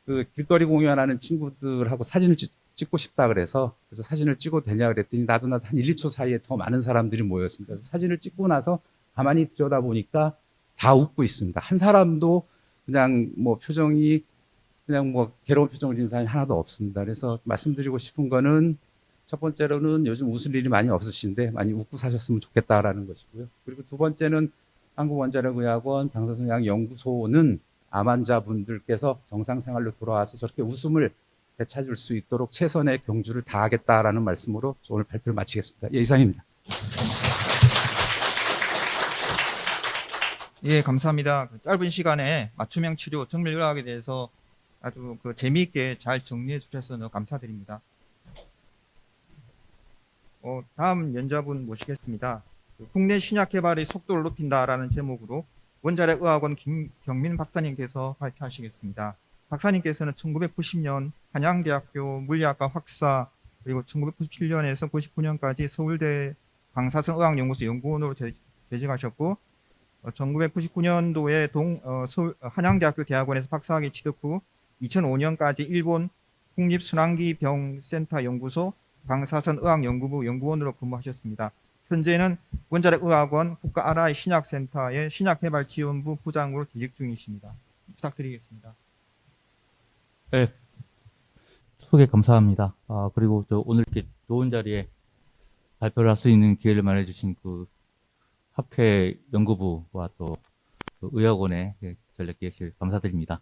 그 길거리 공연하는 친구들하고 사진을 찍고 싶다 그래서 사진을 찍어도 되냐 그랬더니 나도 한 1, 2초 사이에 더 많은 사람들이 모였습니다. 그래서 사진을 찍고 나서 가만히 들여다보니까 다 웃고 있습니다. 한 사람도 그냥 뭐 표정이 그냥 뭐 괴로운 표정을 지닌 사람이 하나도 없습니다. 그래서 말씀드리고 싶은 거는 첫 번째로는 요즘 웃을 일이 많이 없으신데 많이 웃고 사셨으면 좋겠다라는 것이고요. 그리고 두 번째는 한국원자력의학원 방사선의학연구소는 암 환자분들께서 정상 생활로 돌아와서 저렇게 웃음을 되찾을 수 있도록 최선의 경주를 다하겠다라는 말씀으로 오늘 발표를 마치겠습니다. 예, 이상입니다. 예, 감사합니다. 그 짧은 시간에 맞춤형 치료, 정밀의학에 대해서 아주 재미있게 잘 정리해 주셔서 너무 감사드립니다. 다음 연자분 모시겠습니다. 국내 신약 개발의 속도를 높인다라는 제목으로 원자력의학원 김경민 박사님께서 발표하시겠습니다. 박사님께서는 1990년 한양대학교 물리학과 박사, 그리고 1997년에서 99년까지 서울대 방사선의학연구소 연구원으로 재직하셨고, 1999년도에 한양대학교 대학원에서 박사학위 취득 후 2005년까지 일본 국립순환기병센터 연구소 방사선의학연구부 연구원으로 근무하셨습니다. 현재는 원자력의학원 국가 RI 신약센터의 신약개발지원부 부장으로 재직 중이십니다. 부탁드리겠습니다. 네, 소개 감사합니다. 그리고 오늘 이렇게 좋은 자리에 발표를 할 수 있는 기회를 마련해 주신 학회 연구부와 또 의학원의 전략기획실 감사드립니다.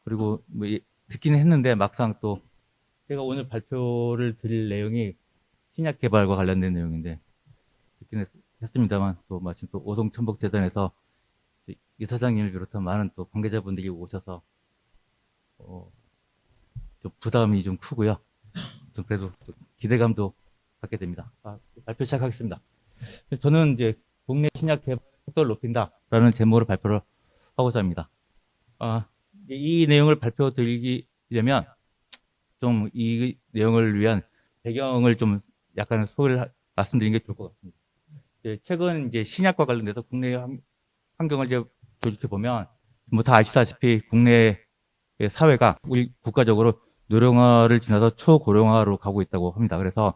그리고 듣기는 했는데 막상 또 제가 오늘 발표를 드릴 내용이 신약 개발과 관련된 내용인데 듣기는 했습니다만 또 마침 또 오송천복재단에서 이사장님을 비롯한 많은 또 관계자분들이 오셔서 좀 부담이 좀 크고요. 좀 그래도 좀 기대감도 갖게 됩니다. 발표 시작하겠습니다. 저는 이제 국내 신약 개발 속도를 높인다라는 제목으로 발표를 하고자 합니다. 이 내용을 발표드리려면 좀 이 내용을 위한 배경을 좀 약간 소개를 말씀드리는 게 좋을 것 같습니다. 최근 이제 신약과 관련돼서 국내 환경을 이제 이렇게 보면 뭐 다 아시다시피 국내 사회가 우리 국가적으로 노령화를 지나서 초고령화로 가고 있다고 합니다. 그래서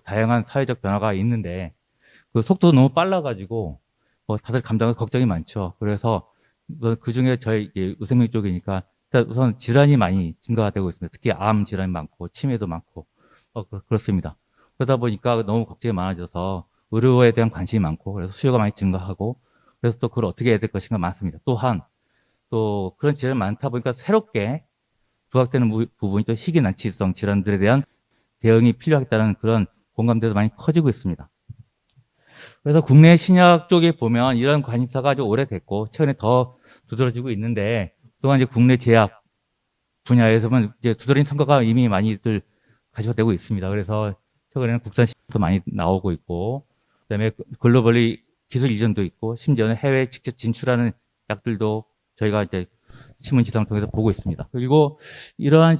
다양한 사회적 변화가 있는데 그 속도도 너무 빨라가지고 다들 감당할 걱정이 많죠. 그래서 그 중에 저희 의생명 쪽이니까 일단 우선 질환이 많이 증가가 되고 있습니다. 특히 암 질환이 많고 치매도 많고 그렇습니다. 그러다 보니까 너무 걱정이 많아져서 의료에 대한 관심이 많고 그래서 수요가 많이 증가하고 그래서 또 그걸 어떻게 해야 될 것인가 많습니다. 또한 또 그런 질환이 많다 보니까 새롭게 부각되는 부분이 또 희귀난치성 질환들에 대한 대응이 필요하겠다는 그런 공감대도 많이 커지고 있습니다. 그래서 국내 신약 쪽에 보면 이런 관심사가 아주 오래됐고 최근에 더 두드러지고 있는데 또한 이제 국내 제약 분야에서는 이제 두드러진 성과가 이미 많이들 가시화되고 있습니다. 그래서 최근에는 국산 신약도 많이 나오고 있고 그다음에 글로벌리 기술 이전도 있고 심지어는 해외에 직접 진출하는 약들도 저희가 이제 신문 지상을 통해서 보고 있습니다. 그리고 이러한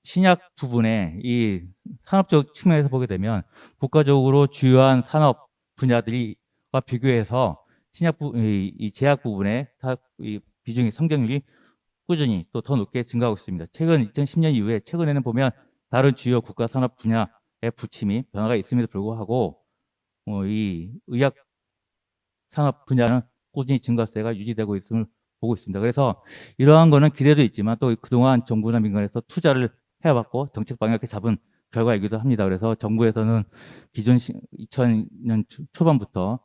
신약 부분에 이 산업적 측면에서 보게 되면 국가적으로 주요한 산업 분야들과 비교해서 이 제약 부분의 이 비중이 성장률이 꾸준히 또 더 높게 증가하고 있습니다. 최근 2010년 이후에 최근에는 보면 다른 주요 국가 산업 분야의 부침이 변화가 있음에도 불구하고 이 의약 산업 분야는 꾸준히 증가세가 유지되고 있음을 보고 있습니다. 그래서 이러한 거는 기대도 있지만 또 그동안 정부나 민간에서 투자를 해왔고 정책 방향을 잡은 결과이기도 합니다. 그래서 정부에서는 기존 2000년 초반부터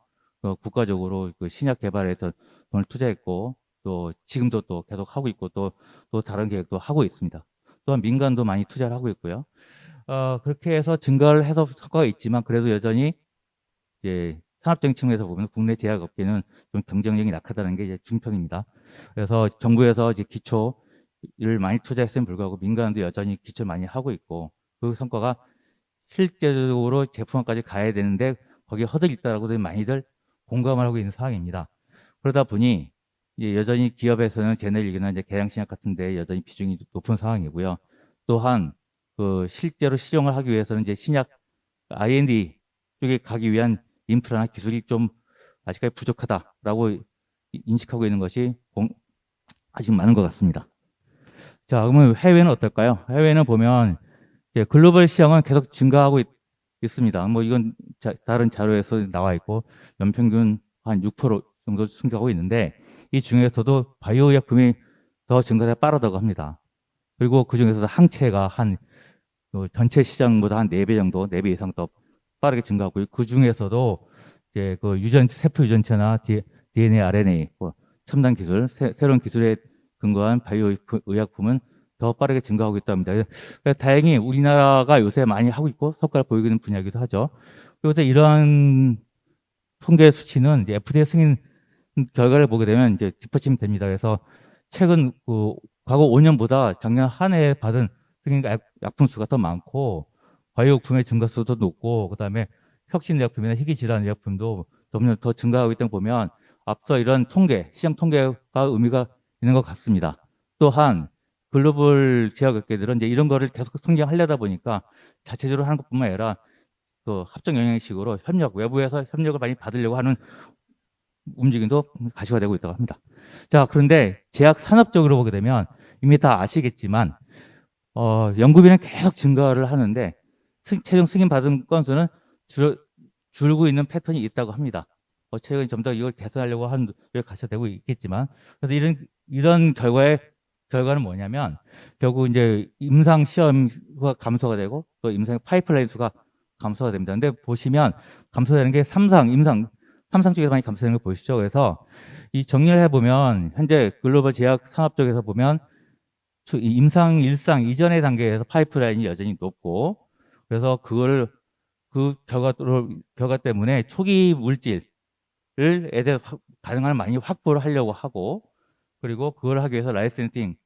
국가적으로 그 신약 개발에서 돈을 투자했고 또 지금도 또 계속 하고 있고 또 다른 계획도 하고 있습니다. 또한 민간도 많이 투자를 하고 있고요. 그렇게 해서 증가를 해서 성과가 있지만 그래도 여전히 이제 산업적인 측면에서 보면 국내 제약업계는 좀 경쟁력이 약하다는 게 이제 중평입니다. 그래서 정부에서 이제 기초를 많이 투자했음에 불구하고 민간도 여전히 기초를 많이 하고 있고 그 성과가 실제적으로 제품화까지 가야 되는데 거기에 허들이 있다라고 많이들 공감을 하고 있는 상황입니다. 그러다 보니 이제 여전히 기업에서는 제네릭이나 이제 계량신약 같은 데 여전히 비중이 높은 상황이고요. 또한 그 실제로 시정을 하기 위해서는 이제 신약 R&D 쪽에 가기 위한 인프라나 기술이 좀 아직까지 부족하다라고 인식하고 있는 것이 아직 많은 것 같습니다. 자, 그러면 해외는 어떨까요? 해외는 보면 글로벌 시장은 계속 증가하고 있습니다. 뭐 이건 다른 자료에서 나와 있고 연평균 한 6% 정도 증가하고 있는데 이 중에서도 바이오의약품이 더 증가가 빠르다고 합니다. 그리고 그 중에서도 항체가 한 전체 시장보다 한 4배 정도, 4배 이상 더 빠르게 증가하고 그 중에서도 이제 그 세포 유전체나 DNA, RNA, 뭐 첨단 기술, 새로운 기술에 근거한 바이오 의약품은 더 빠르게 증가하고 있다고 합니다. 그래서 다행히 우리나라가 요새 많이 하고 있고 성과를 보이고 있는 분야이기도 하죠. 그리고 또 이러한 통계 수치는 이제 FDA 승인 결과를 보게 되면 이제 뒷받침이 됩니다. 그래서 최근 과거 5년보다 작년 한 해 받은 승인 약품 수가 더 많고 바이오약품의 증가 수도 높고 그다음에 혁신 의약품이나 희귀 질환 의약품도 점점 더 증가하고 있다는 걸 보면 앞서 이런 시장 통계가 의미가 있는 것 같습니다. 또한 글로벌 제약업계들은 이제 이런 거를 계속 성장하려다 보니까 자체적으로 하는 것뿐만 아니라 그 합정 영향식으로 외부에서 협력을 많이 받으려고 하는 움직임도 가시화되고 있다고 합니다. 자, 그런데 제약 산업적으로 보게 되면 이미 다 아시겠지만 연구비는 계속 증가를 하는데 최종 승인 받은 건수는 줄고 있는 패턴이 있다고 합니다. 최근 좀 더 이걸 개선하려고 하는 노력이 가시화되고 있겠지만 그래서 이런 결과는 뭐냐면 결국 이제 임상 시험 수가 감소가 되고 또 임상 파이프라인 수가 감소가 됩니다. 근데 보시면 감소되는 게 삼상 쪽에서 많이 감소되는 걸 보시죠. 그래서 이 정리를 해보면 현재 글로벌 제약 산업 쪽에서 보면 임상 1상 이전의 단계에서 파이프라인이 여전히 높고 그래서 그 결과 때문에 초기 물질에 대해 가능한 많이 확보를 하려고 하고 그리고 그걸 하기 위해서 라이센싱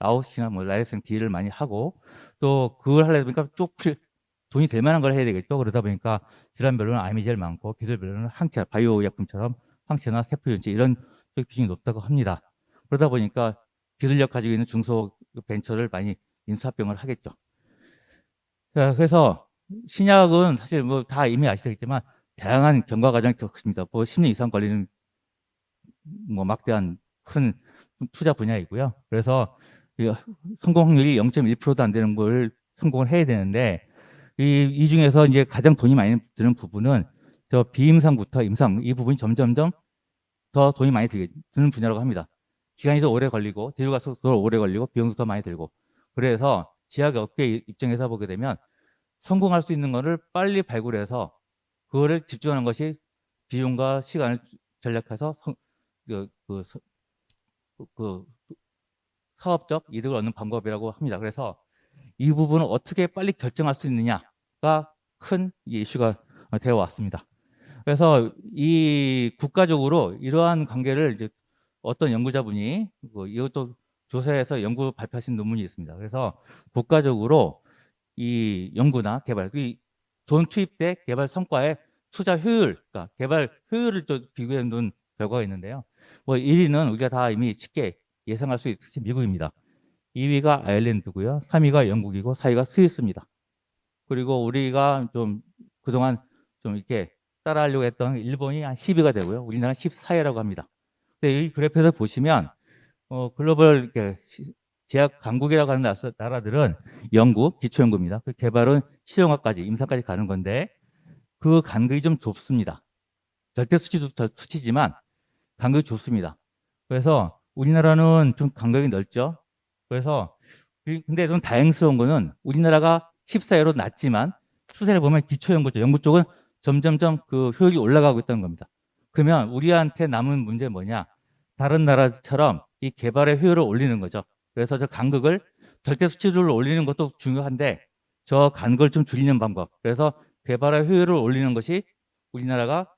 아웃이나 뭐 라이센싱 딜을 많이 하고 또 그걸 하려다 보니까 돈이 될 만한 걸 해야 되겠죠. 그러다 보니까 질환별로는 암이 제일 많고 기술별로는 항체, 바이오 약품처럼 항체나 세포유전체 이런 쪽 비중이 높다고 합니다. 그러다 보니까 기술력 가지고 있는 중소 벤처를 많이 인수합병을 하겠죠. 자, 그래서 신약은 사실 뭐 다 이미 아시겠지만 다양한 경과 과정이 겪습니다. 뭐 10년 이상 걸리는 뭐 막대한 큰 투자 분야이고요. 그래서 성공 확률이 0.1%도 안 되는 걸 성공을 해야 되는데 이 중에서 이제 가장 돈이 많이 드는 부분은 저 비임상부터 임상 이 부분이 점점점 더 돈이 많이 드는 분야라고 합니다. 기간이 더 오래 걸리고 뒤로 가서 더 오래 걸리고 비용도 더 많이 들고 그래서 제약업계 입장에서 보게 되면 성공할 수 있는 거를 빨리 발굴해서 그거를 집중하는 것이 비용과 시간을 절약해서 사업적 이득을 얻는 방법이라고 합니다. 그래서 이 부분을 어떻게 빨리 결정할 수 있느냐가 큰 이슈가 되어 왔습니다. 그래서 이 국가적으로 이러한 관계를 이제 어떤 연구자분이 이것도 조사해서 연구 발표하신 논문이 있습니다. 그래서 국가적으로 이 연구나 개발, 돈 투입 때 개발 성과의 투자 효율, 그러니까 개발 효율을 좀 비교해 놓은 결과가 있는데요. 뭐 1위는 우리가 다 이미 쉽게 예상할 수 있듯이 미국입니다. 2위가 아일랜드고요. 3위가 영국이고 4위가 스위스입니다. 그리고 우리가 좀 그동안 좀 이렇게 따라하려고 했던 일본이 한 10위가 되고요. 우리나라는 14위라고 합니다. 근데 이 그래프에서 보시면 글로벌 제약 강국이라고 하는 나라들은 영국, 기초연구입니다. 그 개발은 실용화까지, 임상까지 가는 건데 그 간극이 좀 좁습니다. 절대 수치도 수치지만 간극이 좁습니다. 그래서 우리나라는 좀 간극이 넓죠. 그래서 근데 좀 다행스러운 거는 우리나라가 14위로 낮지만 추세를 보면 기초연구 쪽, 연구 쪽은 점점점 그 효율이 올라가고 있다는 겁니다. 그러면 우리한테 남은 문제 뭐냐? 다른 나라처럼 이 개발의 효율을 올리는 거죠. 그래서 저 간극을 절대 수치를 올리는 것도 중요한데 저 간극을 좀 줄이는 방법. 그래서 개발의 효율을 올리는 것이 우리나라가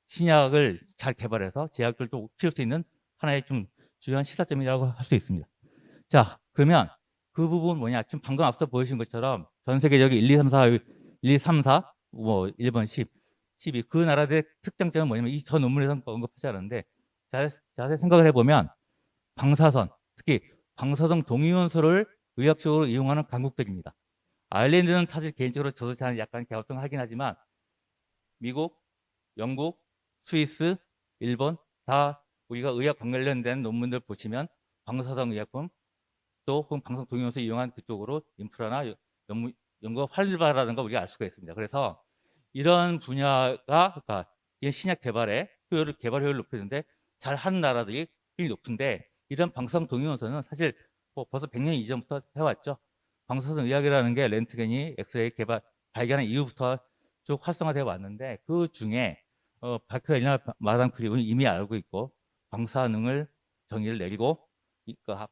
신약을 잘 개발해서 제약을 좀 키울 수 있는 하나의 좀 중요한 시사점이라고 할 수 있습니다. 자, 그러면 그 부분 뭐냐? 지금 방금 앞서 보여주신 것처럼 전 세계적인 1, 2, 3, 4, 1, 2, 3, 4, 뭐 1번 10, 12. 그 나라들의 특장점은 뭐냐면 저 논문에서 언급하지 않았는데 자세히 생각을 해보면 방사선, 특히 방사성 동위원소를 의학적으로 이용하는 강국들입니다. 아일랜드는 사실 개인적으로 저도 잘 약간 갸우뚱하긴 하지만 미국, 영국, 스위스, 일본 다 우리가 의학 관련된 논문들 보시면 방사성 의약품 또 혹은 방사성 동위원소 이용한 그쪽으로 인프라나 연구가 활발하다는 걸 우리가 알 수가 있습니다. 그래서 이런 분야가 그러니까 이 신약 개발 효율을 높이는데 잘 하는 나라들이 굉장히 높은데 이런 방사성 동위원소는 사실 벌써 100년 이전부터 해왔죠. 방사선 의학이라는 게 렌트겐이 엑스레이 발견한 이후부터 쭉 활성화되어 왔는데 그 중에 바크렐이나 마담 크리는 이미 알고 있고 방사능을 정의를 내리고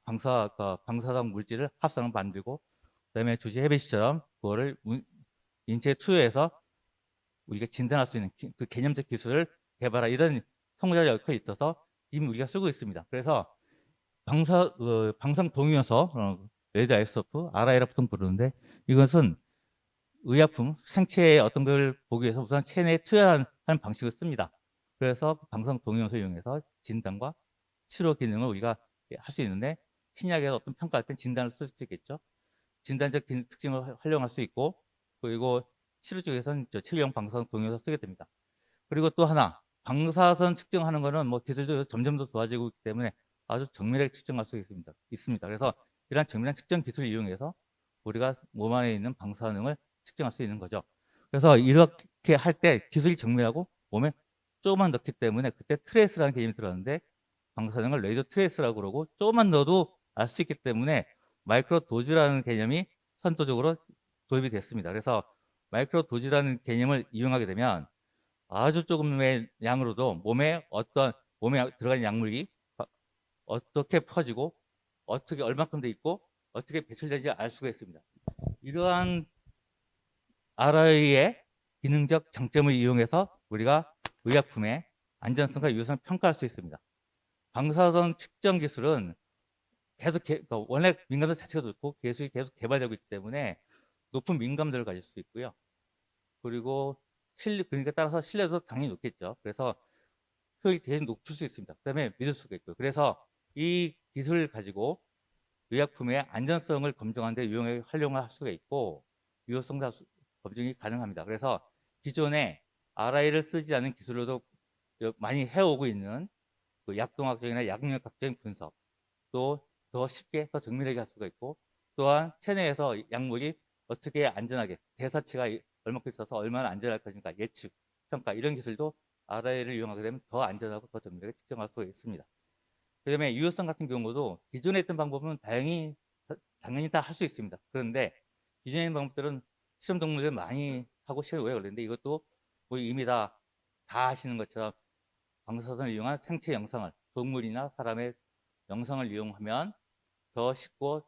방사성 물질을 합성을 만들고 그다음에 조지 헤비시처럼 그거를 인체에 투여해서 우리가 진단할 수 있는 그 개념적 기술을 개발하 이런 성공자 역할이 있어서 이미 우리가 쓰고 있습니다. 그래서 방사성 동위원소 레드 아이소토프 RI라고 부르는데 이것은 의약품 생체의 어떤 걸 보기 위해서 우선 체내에 투여하는 방식을 씁니다. 그래서 방사성 동위원소를 이용해서 진단과 치료 기능을 우리가 할 수 있는데 신약에서 어떤 평가할 때 진단을 쓸 수 있겠죠. 진단적 특징을 활용할 수 있고 그리고 치료 쪽에서는 치료용 방사성 동위원소 쓰게 됩니다. 그리고 또 하나 방사선 측정하는 거는 뭐 기술도 점점 더 좋아지고 있기 때문에 아주 정밀하게 측정할 수 있습니다. 그래서 이러한 정밀한 측정 기술을 이용해서 우리가 몸 안에 있는 방사능을 측정할 수 있는 거죠. 그래서 이렇게 할 때 기술이 정밀하고 몸에 조금만 넣기 때문에 그때 트레이스라는 개념이 들었는데 방사능을 레이저 트레이스라고 그러고 조금만 넣어도 알 수 있기 때문에 마이크로 도즈라는 개념이 선도적으로 도입이 됐습니다. 그래서 마이크로 도즈라는 개념을 이용하게 되면 아주 조금의 양으로도 몸에 들어가는 약물이 어떻게 퍼지고 어떻게 얼마큼 돼 있고 어떻게 배출되는지 알 수가 있습니다. 이러한 RI의 기능적 장점을 이용해서 우리가 의약품의 안전성과 유효성을 평가할 수 있습니다. 방사선 측정 기술은 계속 원래 민감도 자체가 좋고 기술이 계속 개발되고 있기 때문에 높은 민감도를 가질 수 있고요. 그리고 그러니까 따라서 신뢰도 당연히 높겠죠. 그래서 효율이 대신 높을 수 있습니다. 그다음에 믿을 수가 있고요. 그래서 이 기술을 가지고 의약품의 안전성을 검증하는데 유용하게 활용할 수가 있고 유효성 검증이 가능합니다. 그래서 기존에 RI를 쓰지 않은 기술로도 많이 해오고 있는 그 약동학적이나 약물학적인 분석 또 더 쉽게 더 정밀하게 할 수가 있고 또한 체내에서 약물이 어떻게 안전하게 대사체가 얼마큼 있어서 얼마나 안전할 것인가 예측, 평가 이런 기술도 RI를 이용하게 되면 더 안전하고 더 정밀하게 측정할 수가 있습니다. 그다음에 유효성 같은 경우도 기존에 있던 방법은 당연히 다 할 수 있습니다. 그런데 기존에 있는 방법들은 실험 동물들 많이 하고 시간이 오래 걸리는데 이것도 뭐 이미 다 하시는 것처럼 방사선을 이용한 생체 영상을 동물이나 사람의 영상을 이용하면 더 쉽고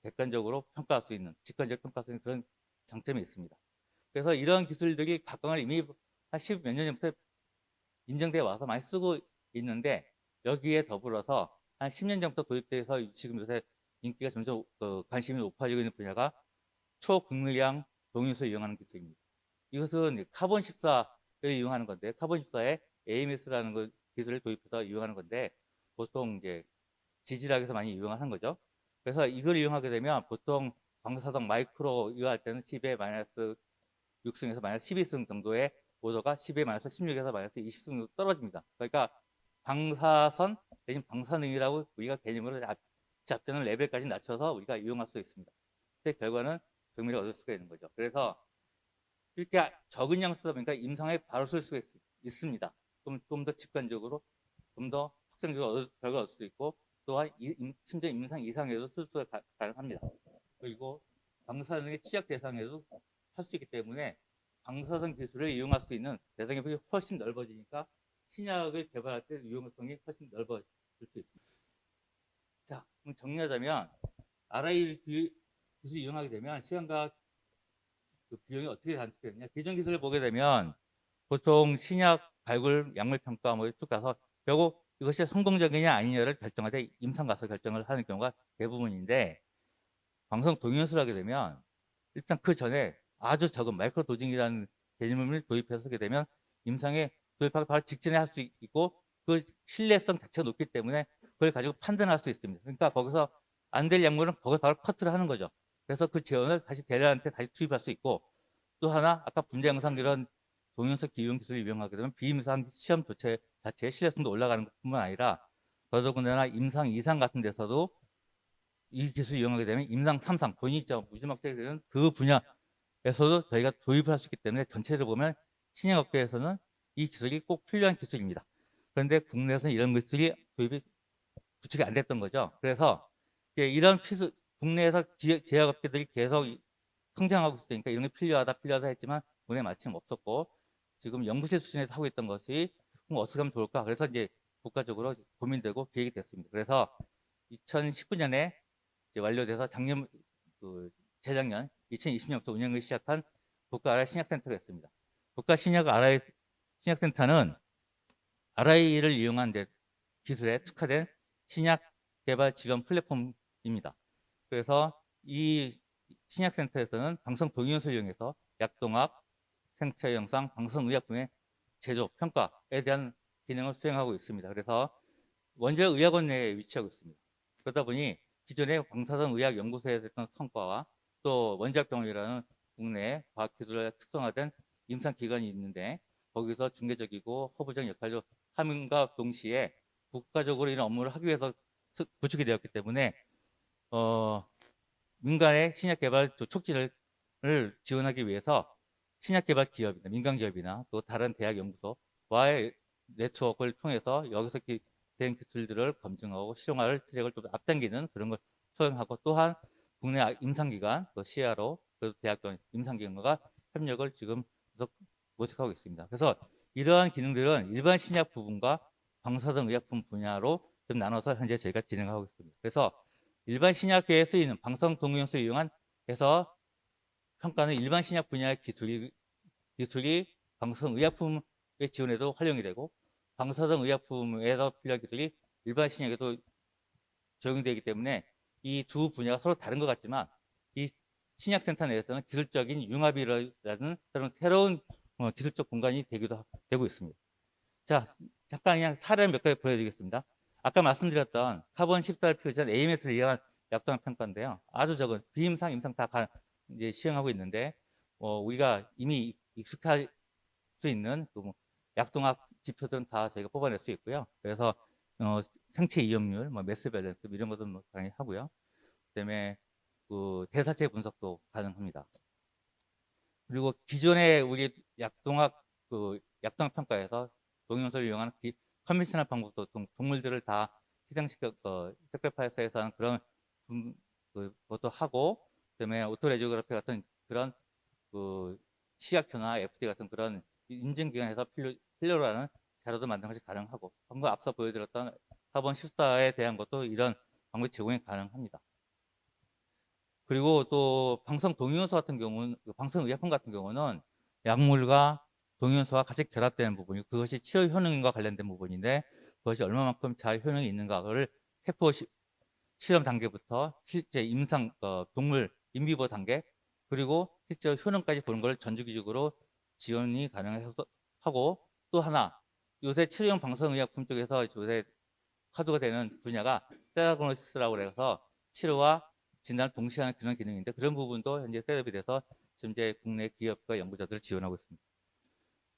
객관적으로 평가할 수 있는 직관적으로 평가할 수 있는 그런 장점이 있습니다. 그래서 이런 기술들이 각광을 이미 한 10몇 년 전부터 인정되어 와서 많이 쓰고 있는데 여기에 더불어서 한 10년 전부터 도입돼서 지금 요새 인기가 점점 관심이 높아지고 있는 분야가 초극밀량 동위원소를 이용하는 기술입니다. 이것은 카본 14를 이용하는 건데 카본 14에 AMS라는 기술을 도입해서 이용하는 건데 보통 이제 지질학에서 많이 이용하는 거죠. 그래서 이걸 이용하게 되면 보통 방사성 마이크로 이용할 때는 10의 마이너스 6승에서 마이너스 12승 정도의 오도가 10의 마이너스 16에서 마이너스 20승 정도 떨어집니다. 그러니까 방사선 대신 방사능이라고 우리가 개념으로 잡자는 레벨까지 낮춰서 우리가 이용할 수 있습니다. 그 결과는 정밀을 얻을 수가 있는 거죠. 그래서 이렇게 적은 양 쓰다 보니까 임상에 바로 쓸 수가 있습니다. 좀 더 직관적으로, 좀 더 확정적으로 결과를 얻을 수 있고, 또한 심지어 임상 이상에도 쓸 수가 가능합니다. 그리고 방사능의 취약 대상에도 할 수 있기 때문에 방사선 기술을 이용할 수 있는 대상이 훨씬 넓어지니까 신약을 개발할 때 유용성이 훨씬 넓어질 수 있습니다. 자, 그럼 정리하자면 RI 기술 이용하게 되면 시간과 그 비용이 어떻게 단축되느냐. 기존 기술을 보게 되면 보통 신약 발굴 약물 평가 뭐 쭉 가서 결국 이것이 성공적이냐 아니냐를 결정할 때 임상 가서 결정을 하는 경우가 대부분인데 방사성 동위원소를 하게 되면 일단 그 전에 아주 적은 마이크로 도징이라는 개념을 도입해서 하게 되면 임상에 도입하기 바로 직전에 할 수 있고 그 신뢰성 자체가 높기 때문에 그걸 가지고 판단할 수 있습니다. 그러니까 거기서 안 될 약물은 거기서 바로 커트를 하는 거죠. 그래서 그 재원을 다시 대량한테 다시 투입할 수 있고 또 하나 아까 분자 영상 이런 동위원소 기용 기술을 이용하게 되면 비임상 시험 조체 자체의 신뢰성도 올라가는 것뿐만 아니라 더더군다나 임상 2상 같은 데서도 이 기술을 이용하게 되면 임상 3상 본인이 무지막지하게 되는 그 분야에서도 저희가 도입을 할 수 있기 때문에 전체적으로 보면 신약업계에서는 이 기술이 꼭 필요한 기술입니다. 그런데 국내에서는 이런 기술이 도입이 구축이 안 됐던 거죠. 그래서 이런 국내에서 제약업계들이 계속 성장하고 있으니까 이런 게 필요하다 했지만 국내에 마침 없었고 지금 연구실 수준에서 하고 있던 것이 어떻게 하면 좋을까? 그래서 이제 국가적으로 고민되고 기획이 됐습니다. 그래서 2019년에 이제 완료돼서 재작년 2020년부터 운영을 시작한 국가 RI 신약센터가 있습니다. 국가 RI 신약센터는 RI를 이용한 기술에 특화된 신약 개발 지원 플랫폼입니다. 그래서 이 신약센터에서는 방성 동위원소를 이용해서 약동학, 생체 영상, 방성의약품의 제조, 평가에 대한 기능을 수행하고 있습니다. 그래서 원자력 의학원 내에 위치하고 있습니다. 그러다 보니 기존의 방사선 의학 연구소에서 했던 성과와 또 원자력병원이라는 국내 과학기술에 특성화된 임상기관이 있는데 거기서 중개적이고 허브적 역할을 함과 동시에 국가적으로 이런 업무를 하기 위해서 구축이 되었기 때문에 민간의 신약 개발 촉진을 지원하기 위해서 신약 개발 기업이나 민간 기업이나 또 다른 대학 연구소와의 네트워크를 통해서 여기서 된 기술들을 검증하고 실용화를 트랙을 좀 앞당기는 그런 걸 소행하고 또한 국내 임상기관, 또 CRO, 그리고 대학교 임상기관과 협력을 지금 계속 모색하고 있습니다. 그래서 이러한 기능들은 일반 신약 부분과 방사선 의약품 분야로 좀 나눠서 현재 저희가 진행하고 있습니다. 그래서 일반 신약계에 쓰이는 방사선 동위원소를 이용한 해서 평가는 일반 신약 분야의 기술이 방사선 의약품의 지원에도 활용이 되고 방사선 의약품에서 필요한 기술이 일반 신약에도 적용되기 때문에 이 두 분야가 서로 다른 것 같지만 이 신약센터 내에서는 기술적인 융합이라는 그런 새로운 기술적 공간이 되고 있습니다. 자, 잠깐 그냥 사례를 몇 가지 보여드리겠습니다. 아까 말씀드렸던 카본 14를 표시한 AMS를 이용한 약동학 평가인데요. 아주 적은 비임상, 임상 다 이제 시행하고 있는데 우리가 이미 익숙할 수 있는 약동학 지표들은 다 저희가 뽑아낼 수 있고요. 그래서 생체 이염률, 매스 밸런스 이런 것들은 당연히 하고요. 그다음에 대사체 분석도 가능합니다. 그리고 기존에 우리 약동학 평가에서 동위원소를 이용하는 컨벤셔널 방법도 동물들을 다 희생시켜 색배파에서 하는 그런 것도 하고 그다음에 오토레지오그래피 같은 그런 시약효나 FDA 같은 그런 인증기관에서 필요로 하는 자료도 만드는 것이 가능하고 방금 앞서 보여드렸던 카본 14에 대한 것도 이런 방법이 제공이 가능합니다. 그리고 또 방성 동위원소 같은 경우는 방성 의약품 같은 경우는 약물과 동위원소가 같이 결합되는 부분이고 그것이 치료 효능과 관련된 부분인데 그것이 얼마만큼 잘 효능이 있는가를 세포 실험 단계부터 실제 임상 동물 인비버 단계 그리고 실제 효능까지 보는 걸 전주기적으로 지원이 가능하고 또 하나 요새 치료용 방사선의약품 쪽에서 요새 화두가 되는 분야가 다이아그노시스라고 해서 치료와 진단을 동시에 하는 그런 기능인데 그런 부분도 현재 셋업이 돼서 지금 이제 국내 기업과 연구자들을 지원하고 있습니다.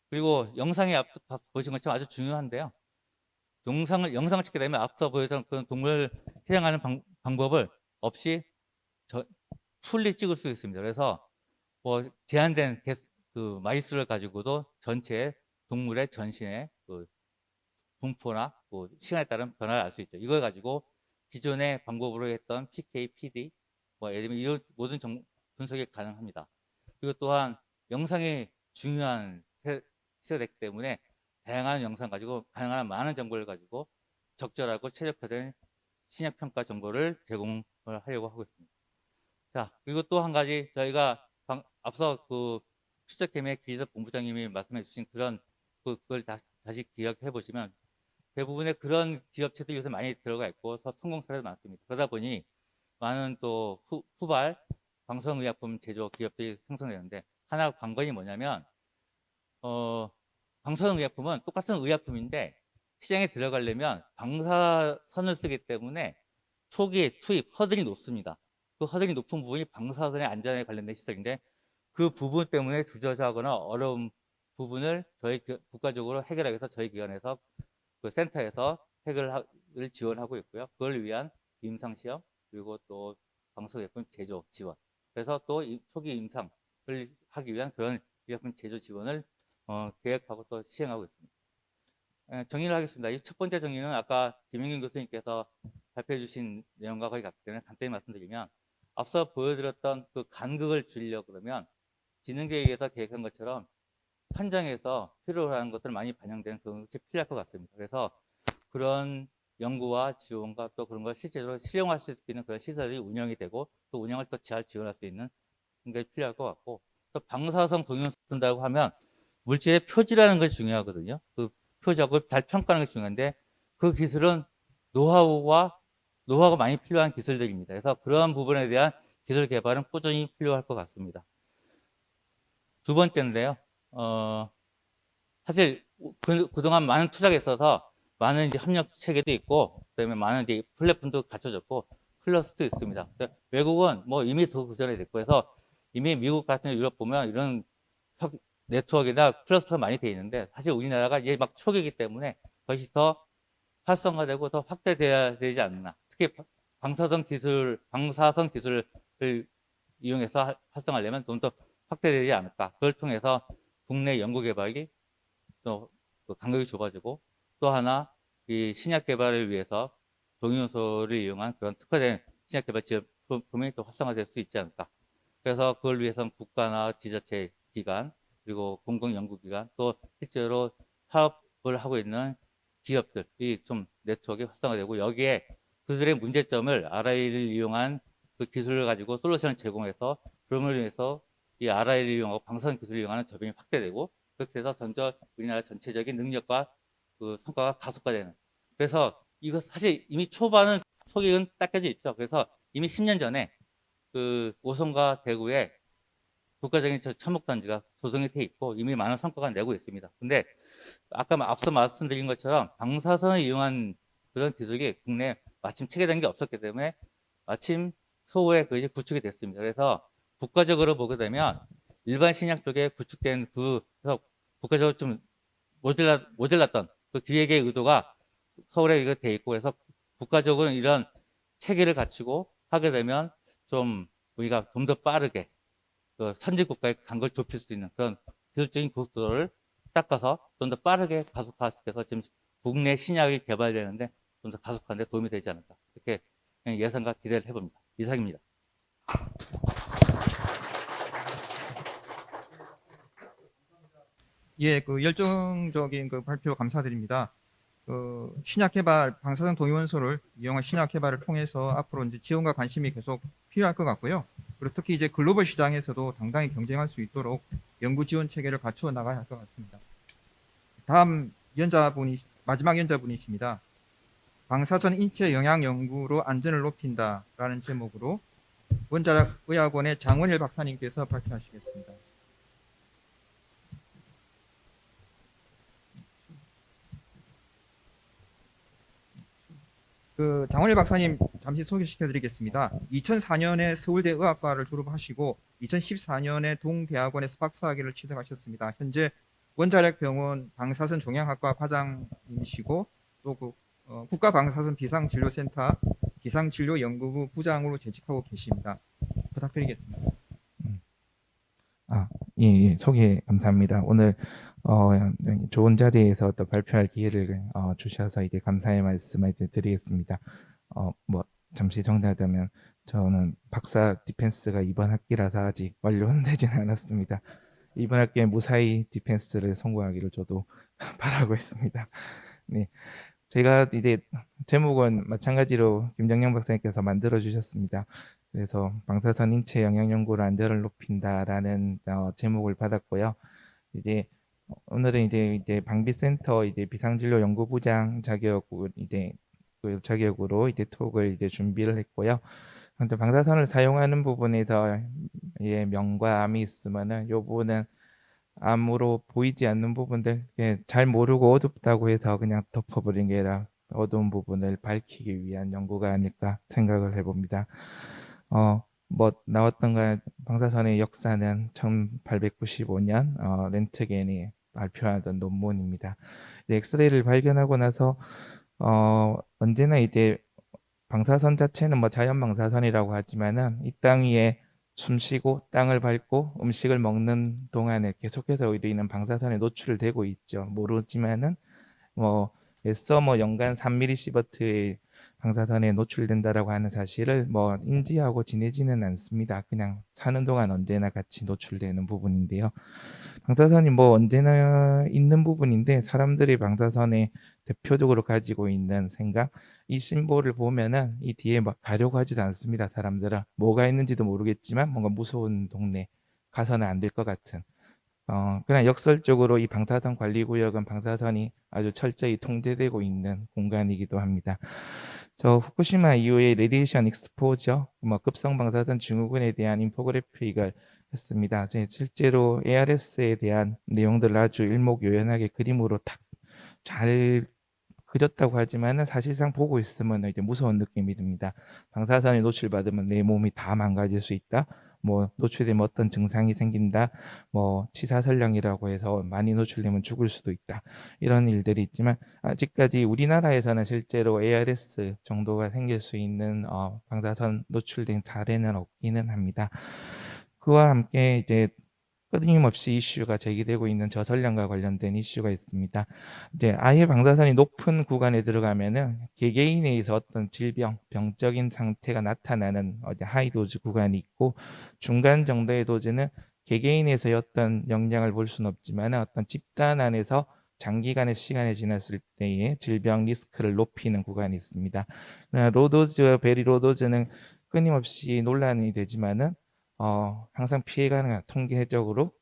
그리고 영상에 앞서 보신 것처럼 아주 중요한데요. 영상을 찍게 되면 앞서 보여준 그런 동물 희생하는 방법을 없이 풀리 찍을 수 있습니다. 그래서 제한된 마이스를 가지고도 전체 동물의 전신의 분포나 시간에 따른 변화를 알 수 있죠. 이걸 가지고 기존의 방법으로 했던 PK, PD, 예를 들면 이런 모든 분석이 가능합니다. 그리고 또한 영상이 중요한 시대이기 때문에 다양한 영상 가지고 가능한 많은 정보를 가지고 적절하고 최적화된 신약평가 정보를 제공을 하려고 하고 있습니다. 자, 그리고 또 한 가지 저희가 앞서 수적개미의 기재섭 본부장님이 말씀해 주신 그걸 다시 기억해 보시면 대부분의 그런 기업체들이 요새 많이 들어가 있고 성공 사례도 많습니다. 그러다 보니 많은 또 후발 방사선의약품 제조 기업들이 생성되는데 하나 관건이 뭐냐면 방사선의약품은 똑같은 의약품인데 시장에 들어가려면 방사선을 쓰기 때문에 초기 투입 허들이 높습니다. 그 허들이 높은 부분이 방사선의 안전에 관련된 시설인데 그 부분 때문에 주저하거나 어려운 부분을 저희 국가적으로 해결하기 위해서 저희 기관에서 그 센터에서 해결을 지원하고 있고요. 그걸 위한 임상시험 그리고 또 방사선의약품 제조 지원 그래서 또 초기 임상을 하기 위한 그런 의약품 제조 지원을 계획하고 또 시행하고 있습니다. 정리를 하겠습니다. 이 첫 번째 정리는 아까 김영균 교수님께서 발표해 주신 내용과 거의 같기 때문에 간단히 말씀드리면 앞서 보여드렸던 그 간극을 줄이려고 그러면 지능계획에서 계획한 것처럼 현장에서 필요로 하는 것들 많이 반영되는 그런 것이 필요할 것 같습니다. 그래서 그런 연구와 지원과 또 그런 걸 실제로 실용할 수 있는 그런 시설이 운영이 되고 또 운영을 또 잘 지원할 수 있는 게 필요할 것 같고, 또 방사성 동위원소 쓴다고 하면 물질의 표지라는 것이 중요하거든요. 그 표적을 잘 평가하는 게 중요한데 그 기술은 노하우가 많이 필요한 기술들입니다. 그래서 그러한 부분에 대한 기술 개발은 꾸준히 필요할 것 같습니다. 두 번째인데요. 사실 그동안 많은 투자가 있어서 많은 이제 협력 체계도 있고, 그다음에 많은 이제 플랫폼도 갖춰졌고, 클러스도 있습니다. 외국은 뭐 이미 그 전에 됐고 해서 이미 미국 같은 유럽 보면 이런 네트워크나 클러스터가 많이 돼 있는데, 사실 우리나라가 이제 막 초기이기 때문에 그것이 더 활성화되고 더 확대돼야 되지 않나. 특히 방사선 기술을 이용해서 활성화하려면 좀 더 확대되지 않을까. 그걸 통해서 국내 연구 개발이 또 간격이 좁아지고, 또 하나 이 신약 개발을 위해서 동위원소를 이용한 그런 특화된 신약 개발 지원금이 또 활성화될 수 있지 않을까. 그래서 그걸 위해서는 국가나 지자체 기관, 그리고 공공연구기관, 또 실제로 사업을 하고 있는 기업들이 좀 네트워크가 활성화되고, 여기에 그들의 문제점을 RI를 이용한 그 기술을 가지고 솔루션을 제공해서, 그럼으로 인해서 이 RI를 이용하고 방사선 기술을 이용하는 저변이 확대되고, 그렇게 해서 우리나라 전체적인 능력과 그 성과가 가속화되는. 그래서 이거 사실 이미 초기는 닦여져 있죠. 그래서 이미 10년 전에 그 오송과 대구에 국가적인 천목단지가 조성이 돼 있고 이미 많은 성과가 내고 있습니다. 근데 아까 앞서 말씀드린 것처럼 방사선을 이용한 그런 기술이 국내에 마침 체계된 게 없었기 때문에 마침 소후에 그것이 구축이 됐습니다. 그래서 국가적으로 보게 되면 일반 신약 쪽에 구축된 그래서 국가적으로 좀 모자랐던 그 기획의 의도가 서울에 이거 돼 있고, 그래서 국가적으로 이런 체계를 갖추고 하게 되면 좀 우리가 좀 더 빠르게 그 선진 국가의 간격을 좁힐 수 있는 그런 기술적인 고속도로를 닦아서 좀 더 빠르게 가속화시켜서 지금 국내 신약이 개발되는데 좀 더 가속화하는 데 도움이 되지 않을까, 이렇게 예상과 기대를 해봅니다. 이상입니다. 예, 그 열정적인 그 발표 감사드립니다. 신약 개발, 방사선 동위원소를 이용한 신약 개발을 통해서 앞으로 이제 지원과 관심이 계속 필요할 것 같고요. 그리고 특히 이제 글로벌 시장에서도 당당히 경쟁할 수 있도록 연구 지원 체계를 갖추어 나가야 할 것 같습니다. 다음 마지막 연자분이십니다. 방사선 인체 영향 연구로 안전을 높인다라는 제목으로 원자력 의학원의 장원일 박사님께서 발표하시겠습니다. 그 장원일 박사님 잠시 소개시켜 드리겠습니다. 2004년에 서울대 의학과를 졸업하시고 2014년에 동대학원에서 박사학위를 취득하셨습니다. 현재 원자력병원 방사선 종양학과 과장님이시고 또 국가방사선 비상진료센터 비상진료연구부 부장으로 재직하고 계십니다. 부탁드리겠습니다. 예, 소개 감사합니다. 오늘 좋은 자리에서 또 발표할 기회를 주셔서 이제 감사의 말씀을 드리겠습니다. 뭐 잠시 정리하자면 저는 박사 디펜스가 이번 학기라서 아직 완료는 되지는 않았습니다. 이번 학기에 무사히 디펜스를 성공하기를 저도 바라고 있습니다. 네, 제가 이제 제목은 마찬가지로 김정영 박사님께서 만들어 주셨습니다. 그래서 방사선 인체 영향 연구로 안전을 높인다라는 제목을 받았고요. 이제 오늘은 이제 방비센터 비상진료 연구부장 자격으로 톡을 준비를 했고요. 근데 방사선을 사용하는 부분에서 명과 암이 있으면은 요 부분은 암으로 보이지 않는 부분들, 잘 모르고 어둡다고 해서 그냥 덮어버린 게 아니라 어두운 부분을 밝히기 위한 연구가 아닐까 생각을 해봅니다. 나왔던가 방사선의 역사는 1895년 렌트겐이 발표하던 논문입니다. 엑스레이를 발견하고 나서 언제나 이제 방사선 자체는 자연 방사선이라고 하지만은 이 땅 위에 숨쉬고 땅을 밟고 음식을 먹는 동안에 계속해서 우리는 방사선에 노출되고 있죠. 모르지만은 애써 연간 3mS의 방사선에 노출된다라고 하는 사실을 뭐 인지하고 지내지는 않습니다. 그냥 사는 동안 언제나 같이 노출되는 부분인데요. 방사선이 뭐 언제나 있는 부분인데 사람들이 방사선에 대표적으로 가지고 있는 생각, 이 심볼을 보면은 이 뒤에 막 가려고 하지도 않습니다. 사람들은 뭐가 있는지도 모르겠지만 뭔가 무서운 동네 가서는 안 될 것 같은. 그냥 역설적으로 이 방사선 관리구역은 방사선이 아주 철저히 통제되고 있는 공간이기도 합니다. 저 후쿠시마 이후에 레디에이션 익스포저, 뭐 급성 방사선 증후군에 대한 인포그래픽을 했습니다. 실제로 ARS에 대한 내용들을 아주 일목요연하게 그림으로 탁 잘 그렸다고 하지만은 사실상 보고 있으면 이제 무서운 느낌이 듭니다. 방사선에 노출받으면 내 몸이 다 망가질 수 있다. 뭐 노출되면 어떤 증상이 생긴다. 뭐 치사설령이라고 해서 많이 노출되면 죽을 수도 있다. 이런 일들이 있지만 아직까지 우리나라에서는 실제로 ARS 정도가 생길 수 있는 방사선 노출된 사례는 없기는 합니다. 그와 함께 이제 끊임없이 이슈가 제기되고 있는 저설량과 관련된 이슈가 있습니다. 이제 아예 방사선이 높은 구간에 들어가면은 개개인에 의해서 어떤 질병, 병적인 상태가 나타나는 하이도즈 구간이 있고 중간 정도의 도즈는 개개인에서의 어떤 영향을 볼 수는 없지만 어떤 집단 안에서 장기간의 시간이 지났을 때의 질병 리스크를 높이는 구간이 있습니다. 로도즈, 베리 로도즈는 끊임없이 논란이 되지만은 항상 피해 가능한 통계적으로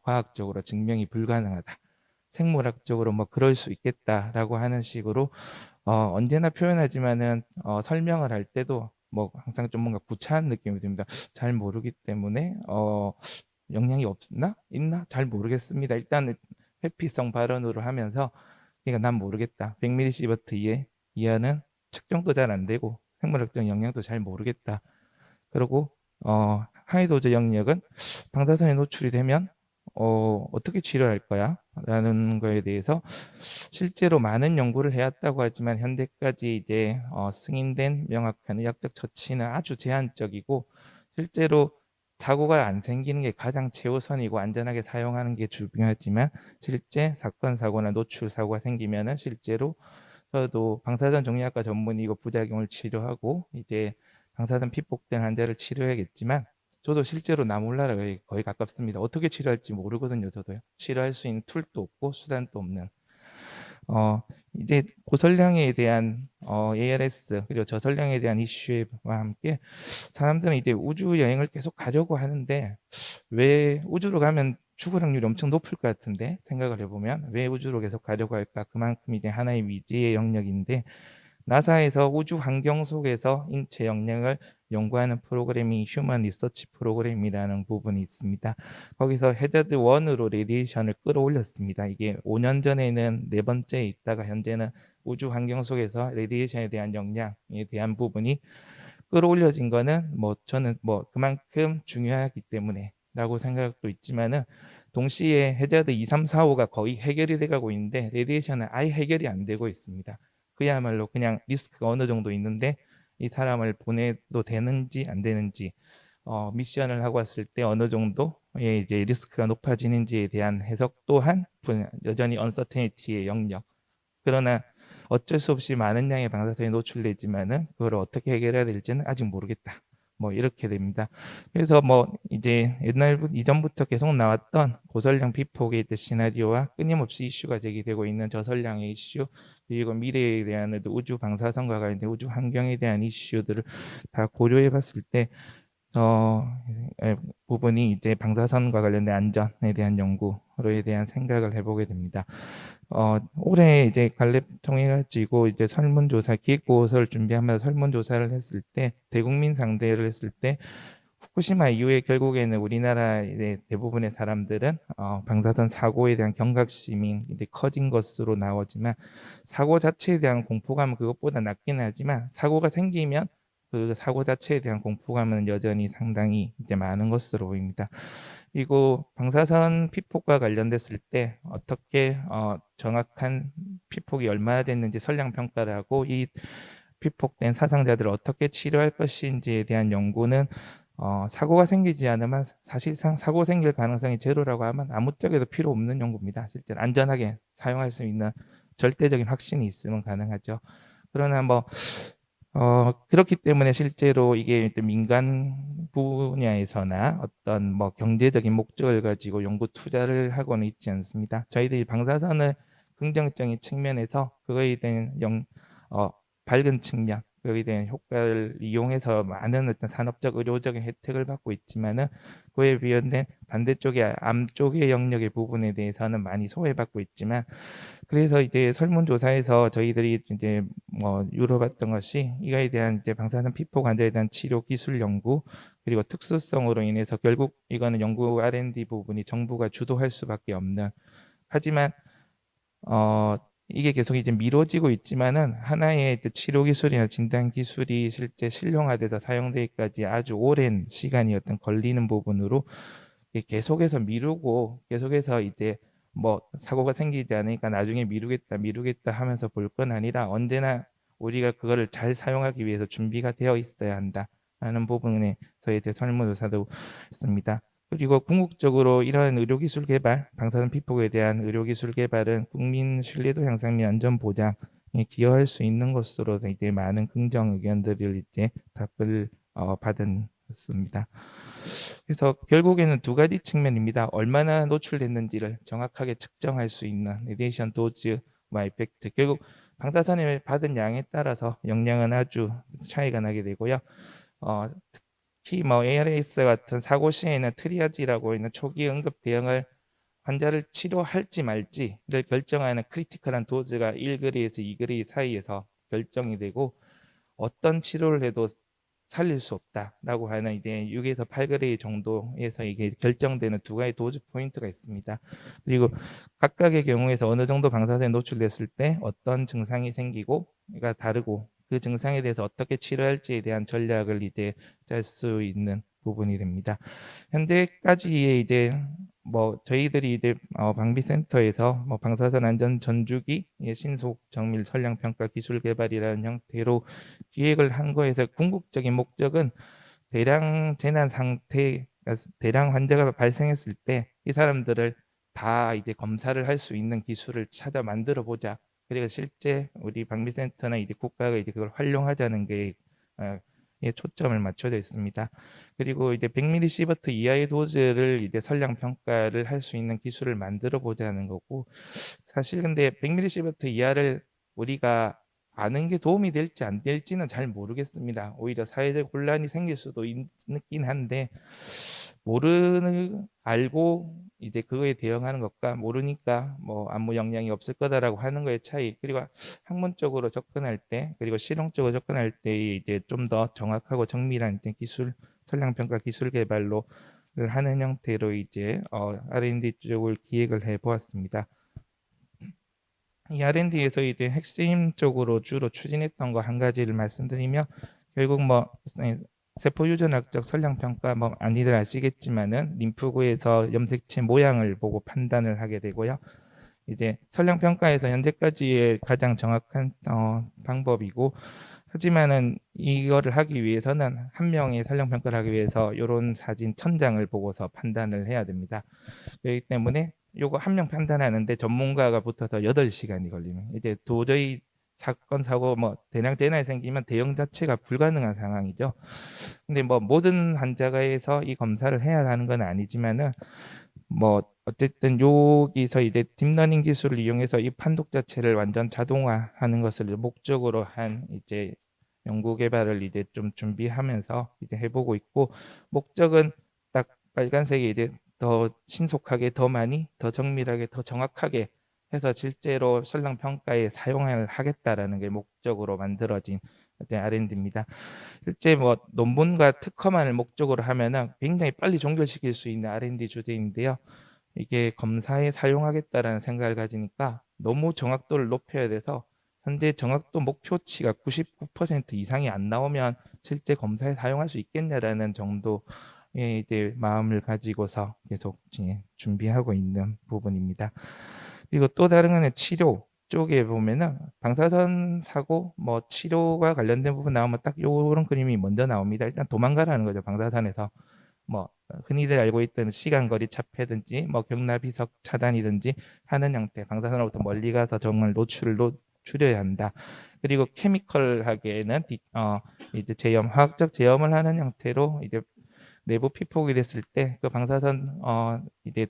과학적으로 증명이 불가능하다. 생물학적으로 뭐 그럴 수 있겠다라고 하는 식으로 언제나 표현하지만은 설명을 할 때도 뭐 항상 좀 뭔가 구차한 느낌이 듭니다. 잘 모르기 때문에 영향이 없나? 있나? 잘 모르겠습니다. 일단은 회피성 발언으로 하면서 그러니까 난 모르겠다. 100mSv 이하는 측정도 잘 안 되고 생물학적 영향도 잘 모르겠다. 그리고 하이도즈 영역은 방사선에 노출이 되면 어떻게 치료할 거야? 라는 거에 대해서 실제로 많은 연구를 해왔다고 하지만 현대까지 이제 승인된 명확한 의학적 처치는 아주 제한적이고 실제로 사고가 안 생기는 게 가장 최우선이고 안전하게 사용하는 게 중요하지만 실제 사건 사고나 노출 사고가 생기면은 실제로 저도 방사선 종양학과 전문의고 부작용을 치료하고 이제 방사선 피폭된 환자를 치료해야겠지만 저도 실제로 나 몰라라 거의 가깝습니다. 어떻게 치료할지 모르거든요. 저도요. 치료할 수 있는 툴도 없고 수단도 없는. 이제 고설량에 대한 ARS 그리고 저설량에 대한 이슈와 함께 사람들은 이제 우주 여행을 계속 가려고 하는데 왜 우주로 가면 죽을 확률이 엄청 높을 것 같은데 생각을 해보면 왜 우주로 계속 가려고 할까? 그만큼 이제 하나의 미지의 영역인데 나사에서 우주 환경 속에서 인체 영역을 연구하는 프로그램이 휴먼 리서치 프로그램이라는 부분이 있습니다. 거기서 해저드 1으로 레디에이션을 끌어올렸습니다. 이게 5년 전에는 4번째에 있다가 현재는 우주 환경 속에서 레디에이션에 대한 영향에 대한 부분이 끌어올려진 거는 뭐 저는 뭐 그만큼 중요하기 때문에 라고 생각도 있지만은 동시에 해저드 2, 3, 4, 5가 거의 해결이 돼가고 있는데 레디에이션은 아예 해결이 안 되고 있습니다. 그야말로 그냥 리스크가 어느 정도 있는데 이 사람을 보내도 되는지 안 되는지 미션을 하고 왔을 때 어느 정도의 이제 리스크가 높아지는지에 대한 해석 또한 여전히 언서테니티의 영역. 그러나 어쩔 수 없이 많은 양의 방사선에 노출되지만은 그걸 어떻게 해결해야 될지는 아직 모르겠다. 뭐 이렇게 됩니다. 그래서 뭐 이제 이전부터 계속 나왔던 고설량 피폭의 시나리오와 끊임없이 이슈가 제기되고 있는 저설량의 이슈 그리고 미래에 대한 우주 방사선과 관련된 우주 환경에 대한 이슈들을 다 고려해 봤을 때 부분이 이제 방사선과 관련된 안전에 대한 연구로에 대한 생각을 해보게 됩니다. 올해 이제 갈렙 통해 가지고 이제 설문조사 기획보고서를 준비하면서 설문조사를 했을 때 대국민 상대를 했을 때 후쿠시마 이후에 결국에는 우리나라의 대부분의 사람들은 방사선 사고에 대한 경각심이 이제 커진 것으로 나오지만 사고 자체에 대한 공포감은 그것보다 낮긴 하지만 사고가 생기면 그 사고 자체에 대한 공포감은 여전히 상당히 이제 많은 것으로 보입니다. 그리고 방사선 피폭과 관련됐을 때 어떻게 정확한 피폭이 얼마나 됐는지 설량 평가를 하고 이 피폭된 사상자들을 어떻게 치료할 것인지에 대한 연구는 사고가 생기지 않으면 사실상 사고 생길 가능성이 제로라고 하면 아무 쪽에도 필요 없는 연구입니다. 실제로 안전하게 사용할 수 있는 절대적인 확신이 있으면 가능하죠. 그러나 뭐 그렇기 때문에 실제로 이게 또 민간 분야에서나 어떤 뭐 경제적인 목적을 가지고 연구 투자를 하고는 있지 않습니다. 저희들이 방사선을 긍정적인 측면에서 그거에 대한 밝은 측면, 그거에 대한 효과를 이용해서 많은 어떤 산업적, 의료적인 혜택을 받고 있지만은 그에 비해 반대쪽의 암 쪽의 영역의 부분에 대해서는 많이 소외받고 있지만 그래서 이제 설문조사에서 저희들이 이제 뭐 물어봤던 것이 이거에 대한 이제 방사선 피폭 환자에 대한 치료 기술 연구 그리고 특수성으로 인해서 결국 이거는 연구 R&D 부분이 정부가 주도할 수밖에 없는 하지만 이게 계속 이제 미뤄지고 있지만은 하나의 이제 치료 기술이나 진단 기술이 실제 실용화돼서 사용되기까지 아주 오랜 시간이 어떤 걸리는 부분으로 이게 계속해서 미루고 계속해서 이제 뭐 사고가 생기지 않으니까 나중에 미루겠다 하면서 볼 건 아니라 언제나 우리가 그거를 잘 사용하기 위해서 준비가 되어 있어야 한다 하는 부분에 저희 이제 설문조사도 있습니다. 그리고 궁극적으로 이러한 의료기술 개발, 방사선 피폭에 대한 의료기술 개발은 국민 신뢰도 향상 및 안전 보장에 기여할 수 있는 것으로 이제 많은 긍정 의견들을 이제 답을 받았습니다. 그래서 결국에는 두 가지 측면입니다. 얼마나 노출됐는지를 정확하게 측정할 수 있는 레디에이션 도즈와 이펙트. 결국 방사선을 받은 양에 따라서 영향은 아주 차이가 나게 되고요. 특히 뭐 ARS 같은 사고 시에는 트리아지라고 있는 초기 응급 대응을 환자를 치료할지 말지를 결정하는 크리티컬한 도즈가 1그레이에서 2그레이 사이에서 결정이 되고 어떤 치료를 해도 살릴 수 없다라고 하는 이제 6에서 8그레이 정도에서 이게 결정되는 두 가지 도즈 포인트가 있습니다. 그리고 각각의 경우에서 어느 정도 방사선에 노출됐을 때 어떤 증상이 생기고가 다르고 그 증상에 대해서 어떻게 치료할지에 대한 전략을 이제 짤 수 있는 부분이 됩니다. 현재까지의 이제 뭐 저희들이 이제 방비센터에서 뭐 방사선 안전 전주기 신속 정밀 선량 평가 기술 개발이라는 형태로 기획을 한 거에서 궁극적인 목적은 대량 재난 상태, 대량 환자가 발생했을 때 이 사람들을 다 이제 검사를 할 수 있는 기술을 찾아 만들어 보자. 그리고 실제 우리 방비센터나 이제 국가가 이제 그걸 활용하자는 게 초점을 맞춰져 있습니다. 그리고 이제 100ml 시버트 이하의 도즈를 이제 선량 평가를 할 수 있는 기술을 만들어 보자는 거고 사실 근데 100ml 시버트 이하를 우리가 아는 게 도움이 될지 안 될지는 잘 모르겠습니다. 오히려 사회적 혼란이 생길 수도 있긴 한데 알고 이제 그거에 대응하는 것과 모르니까 뭐 아무 영향이 없을 거다라고 하는 거의 차이 그리고 학문적으로 접근할 때 그리고 실용적으로 접근할 때 이제 좀 더 정확하고 정밀한 이제 기술 선량 평가 기술 개발로 하는 형태로 이제 R&D 쪽을 기획을 해 보았습니다. 이 R&D에서 이제 핵심적으로 주로 추진했던 거 한 가지를 말씀드리면 결국 뭐 세포 유전학적 선량 평가 뭐 많이들 아시겠지만은 림프구에서 염색체 모양을 보고 판단을 하게 되고요. 이제 선량 평가에서 현재까지의 가장 정확한 방법이고 하지만은 이거를 하기 위해서는 한 명의 선량 평가를 하기 위해서 이런 사진 1000장을 보고서 판단을 해야 됩니다. 그렇기 때문에 요거 한 명 판단하는데 전문가가 붙어서 8시간이 걸리는 이제 도저히 사건 사고 뭐 대량 재난이 생기면 대응 자체가 불가능한 상황이죠. 근데 뭐 모든 환자가에서 이 검사를 해야 하는 건 아니지만은 뭐 어쨌든 여기서 이제 딥러닝 기술을 이용해서 이 판독 자체를 완전 자동화하는 것을 목적으로 한 이제 연구 개발을 이제 좀 준비하면서 이제 해보고 있고 목적은 딱 빨간색이 이제 더 신속하게, 더 많이, 더 정밀하게, 더 정확하게 해서 실제로 선량 평가에 사용을 하겠다라는 게 목적으로 만들어진 R&D입니다. 실제 뭐 논문과 특허만을 목적으로 하면은 굉장히 빨리 종결시킬 수 있는 R&D 주제인데요. 이게 검사에 사용하겠다라는 생각을 가지니까 너무 정확도를 높여야 돼서 현재 정확도 목표치가 99% 이상이 안 나오면 실제 검사에 사용할 수 있겠냐라는 정도의 이제 마음을 가지고서 계속 준비하고 있는 부분입니다. 그리고 또 다른 거는 치료 쪽에 보면은 방사선 사고 뭐 치료가 관련된 부분 나오면 딱 요런 그림이 먼저 나옵니다. 일단 도망가라는 거죠. 방사선에서 뭐 흔히들 알고 있던 시간거리 차폐든지 뭐 경납이석 차단이든지 하는 형태 방사선으로부터 멀리 가서 정말 노출을 줄여야 한다. 그리고 케미컬하게는 이제 화학적 제염을 하는 형태로 이제 내부 피폭이 됐을 때 그 방사선 이제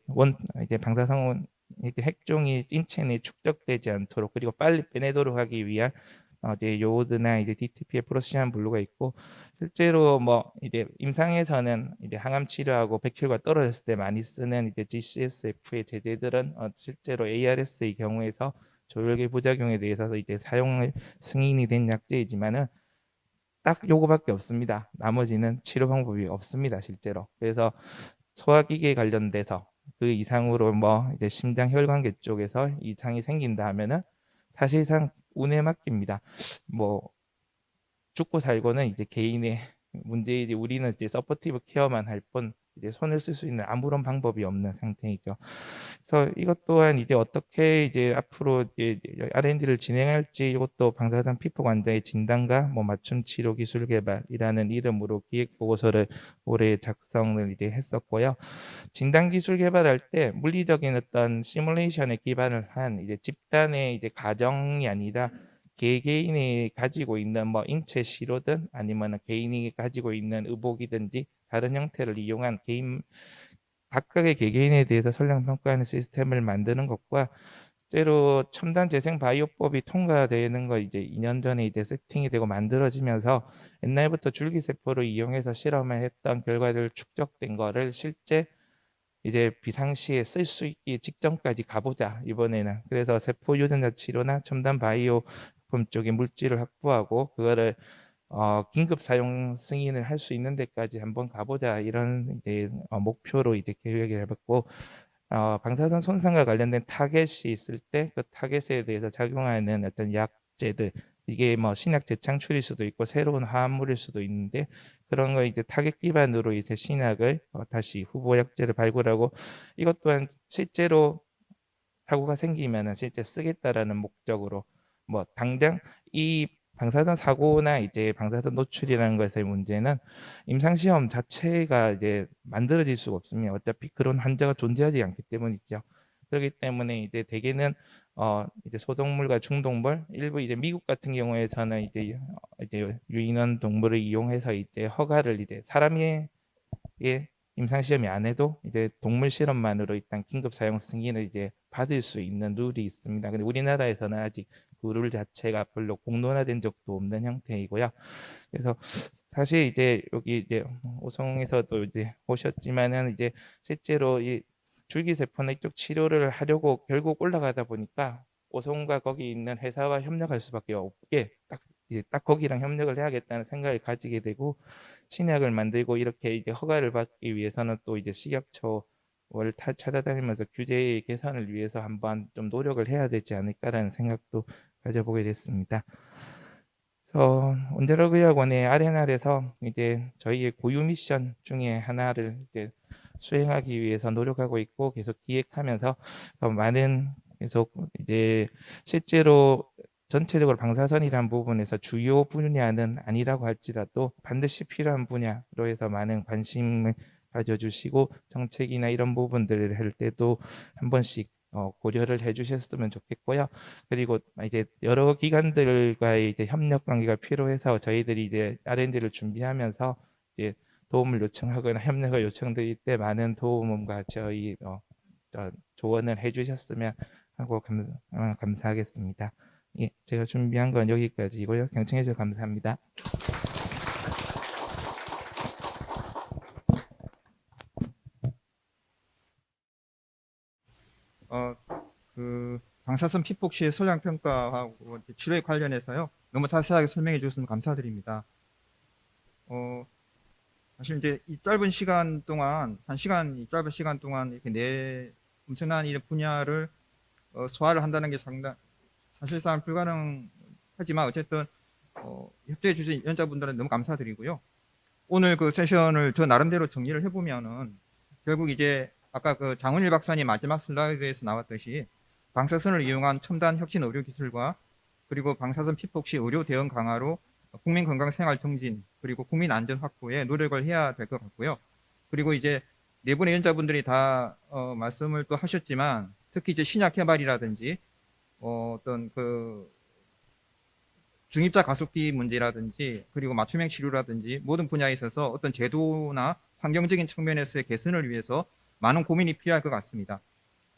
방사선 이제 핵종이 인체 내에 축적되지 않도록 그리고 빨리 빼내도록 하기 위한 이제 요오드나 이제 DTP의 프로시안 블루가 있고, 실제로 뭐 이제 임상에서는 이제 항암 치료하고 백혈과 떨어졌을 때 많이 쓰는 이제 GCSF의 제제들은 실제로 ARS의 경우에서 조혈계 부작용에 대해서 이제 사용 승인이 된 약제이지만은 딱 요거밖에 없습니다. 나머지는 치료 방법이 없습니다, 실제로. 그래서 소화기계 관련돼서 그 이상으로 뭐 이제 심장 혈관계 쪽에서 이상이 생긴다 하면은 사실상 운에 맡깁니다. 뭐 죽고 살고는 이제 개인의 문제이지, 우리는 이제 서포티브 케어만 할 뿐 이제 손을 쓸 수 있는 아무런 방법이 없는 상태이죠. 그래서 이것 또한 이제 어떻게 이제 앞으로 이제 R&D를 진행할지, 이것도 방사선 피폭 환자의 진단과 뭐 맞춤 치료 기술 개발이라는 이름으로 기획 보고서를 올해 작성을 이제 했었고요. 진단 기술 개발할 때 물리적인 어떤 시뮬레이션에 기반을 한 이제 집단의 이제 가정이 아니라 개개인이 가지고 있는 뭐 인체 시로든 아니면 개인이 가지고 있는 의복이든지 다른 형태를 이용한 각각의 개개인에 대해서 선량 평가하는 시스템을 만드는 것과, 실제로 첨단 재생 바이오법이 통과되는 거 이제 2년 전에 이제 세팅이 되고 만들어지면서 옛날부터 줄기세포를 이용해서 실험을 했던 결과들 축적된 거를 실제 이제 비상시에 쓸 수 있기 직전까지 가보자 이번에는. 그래서 세포 유전자 치료나 첨단 바이오품 쪽의 물질을 확보하고 그거를 긴급 사용 승인을 할 수 있는 데까지 한번 가보자, 이런 이제 목표로 이제 계획을 해봤고, 방사선 손상과 관련된 타겟이 있을 때 그 타겟에 대해서 작용하는 어떤 약제들, 이게 뭐 신약 재창출일 수도 있고 새로운 화합물일 수도 있는데, 그런 거 이제 타겟 기반으로 이제 신약을 다시 후보 약제를 발굴하고, 이것 또한 실제로 사고가 생기면은 실제 쓰겠다라는 목적으로, 뭐 당장 이 방사선 사고나 이제 방사선 노출이라는 것의 문제는 임상시험 자체가 이제 만들어질 수가 없습니다. 어차피 그런 환자가 존재하지 않기 때문이죠. 그렇기 때문에 이제 대개는 이제 소동물과 중동물, 일부 이제 미국 같은 경우에서는 이제 유인원 동물을 이용해서 이제 허가를 이제 사람의 임상시험이 안 해도 이제 동물 실험만으로 일단 긴급 사용 승인을 이제 받을 수 있는 룰이 있습니다. 근데 우리나라에서는 아직 그 룰 자체가 별로 공론화된 적도 없는 형태이고요. 그래서 사실 이제 여기 이제 오송에서도 이제 오셨지만은 이제 실제로 이 줄기세포나 이쪽 치료를 하려고 결국 올라가다 보니까 오송과 거기 있는 회사와 협력할 수밖에 없게 딱 거기랑 협력을 해야겠다는 생각을 가지게 되고, 신약을 만들고 이렇게 이제 허가를 받기 위해서는 또 이제 식약처를 찾아다니면서 규제 개선을 위해서 한번 좀 노력을 해야 되지 않을까라는 생각도 가져보게 됐습니다. 그래서 원자력의학원의 R&R에서 이제 저희의 고유 미션 중에 하나를 이제 수행하기 위해서 노력하고 있고, 계속 기획하면서 더 많은, 계속 이제 실제로 전체적으로 방사선이라는 부분에서 주요 분야는 아니라고 할지라도 반드시 필요한 분야로 해서 많은 관심을 가져주시고, 정책이나 이런 부분들을 할 때도 한 번씩 고려를 해주셨으면 좋겠고요. 그리고 이제 여러 기관들과의 이제 협력 관계가 필요해서 저희들이 이제 R&D를 준비하면서 이제 도움을 요청하거나 협력을 요청드릴 때 많은 도움과 저희 조언을 해주셨으면 하고 감사하겠습니다. 예, 제가 준비한 건 여기까지고요. 경청해 주셔서 감사합니다. 그 방사선 피폭 시의 선량 평가하고 치료에 관련해서요, 너무 자세하게 설명해 주셔서 감사드립니다. 사실 이제 이 짧은 시간 동안 이 짧은 시간 동안 이렇게 엄청난 이 분야를 소화를 한다는 게 사실상 불가능하지만 어쨌든 협조해 주신 연자분들은 너무 감사드리고요. 오늘 그 세션을 저 나름대로 정리를 해보면은 결국 이제 아까 그 장훈일 박사님 마지막 슬라이드에서 나왔듯이 방사선을 이용한 첨단 혁신 의료 기술과 그리고 방사선 피폭 시 의료 대응 강화로 국민 건강 생활 정진 그리고 국민 안전 확보에 노력을 해야 될 것 같고요. 그리고 이제 네 분의 연자분들이 다 말씀을 또 하셨지만, 특히 이제 신약 개발이라든지 어떤 그 중입자 가속비 문제라든지 그리고 맞춤형 치료라든지 모든 분야에 있어서 어떤 제도나 환경적인 측면에서의 개선을 위해서 많은 고민이 필요할 것 같습니다.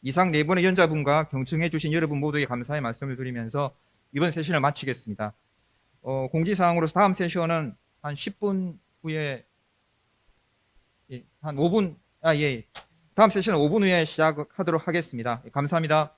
이상 네 분의 연자분과 경청해 주신 여러분 모두에게 감사의 말씀을 드리면서 이번 세션을 마치겠습니다. 공지사항으로서 다음 세션은 한 10분 후에 한 5분, 다음 세션은 5분 후에 시작하도록 하겠습니다. 감사합니다.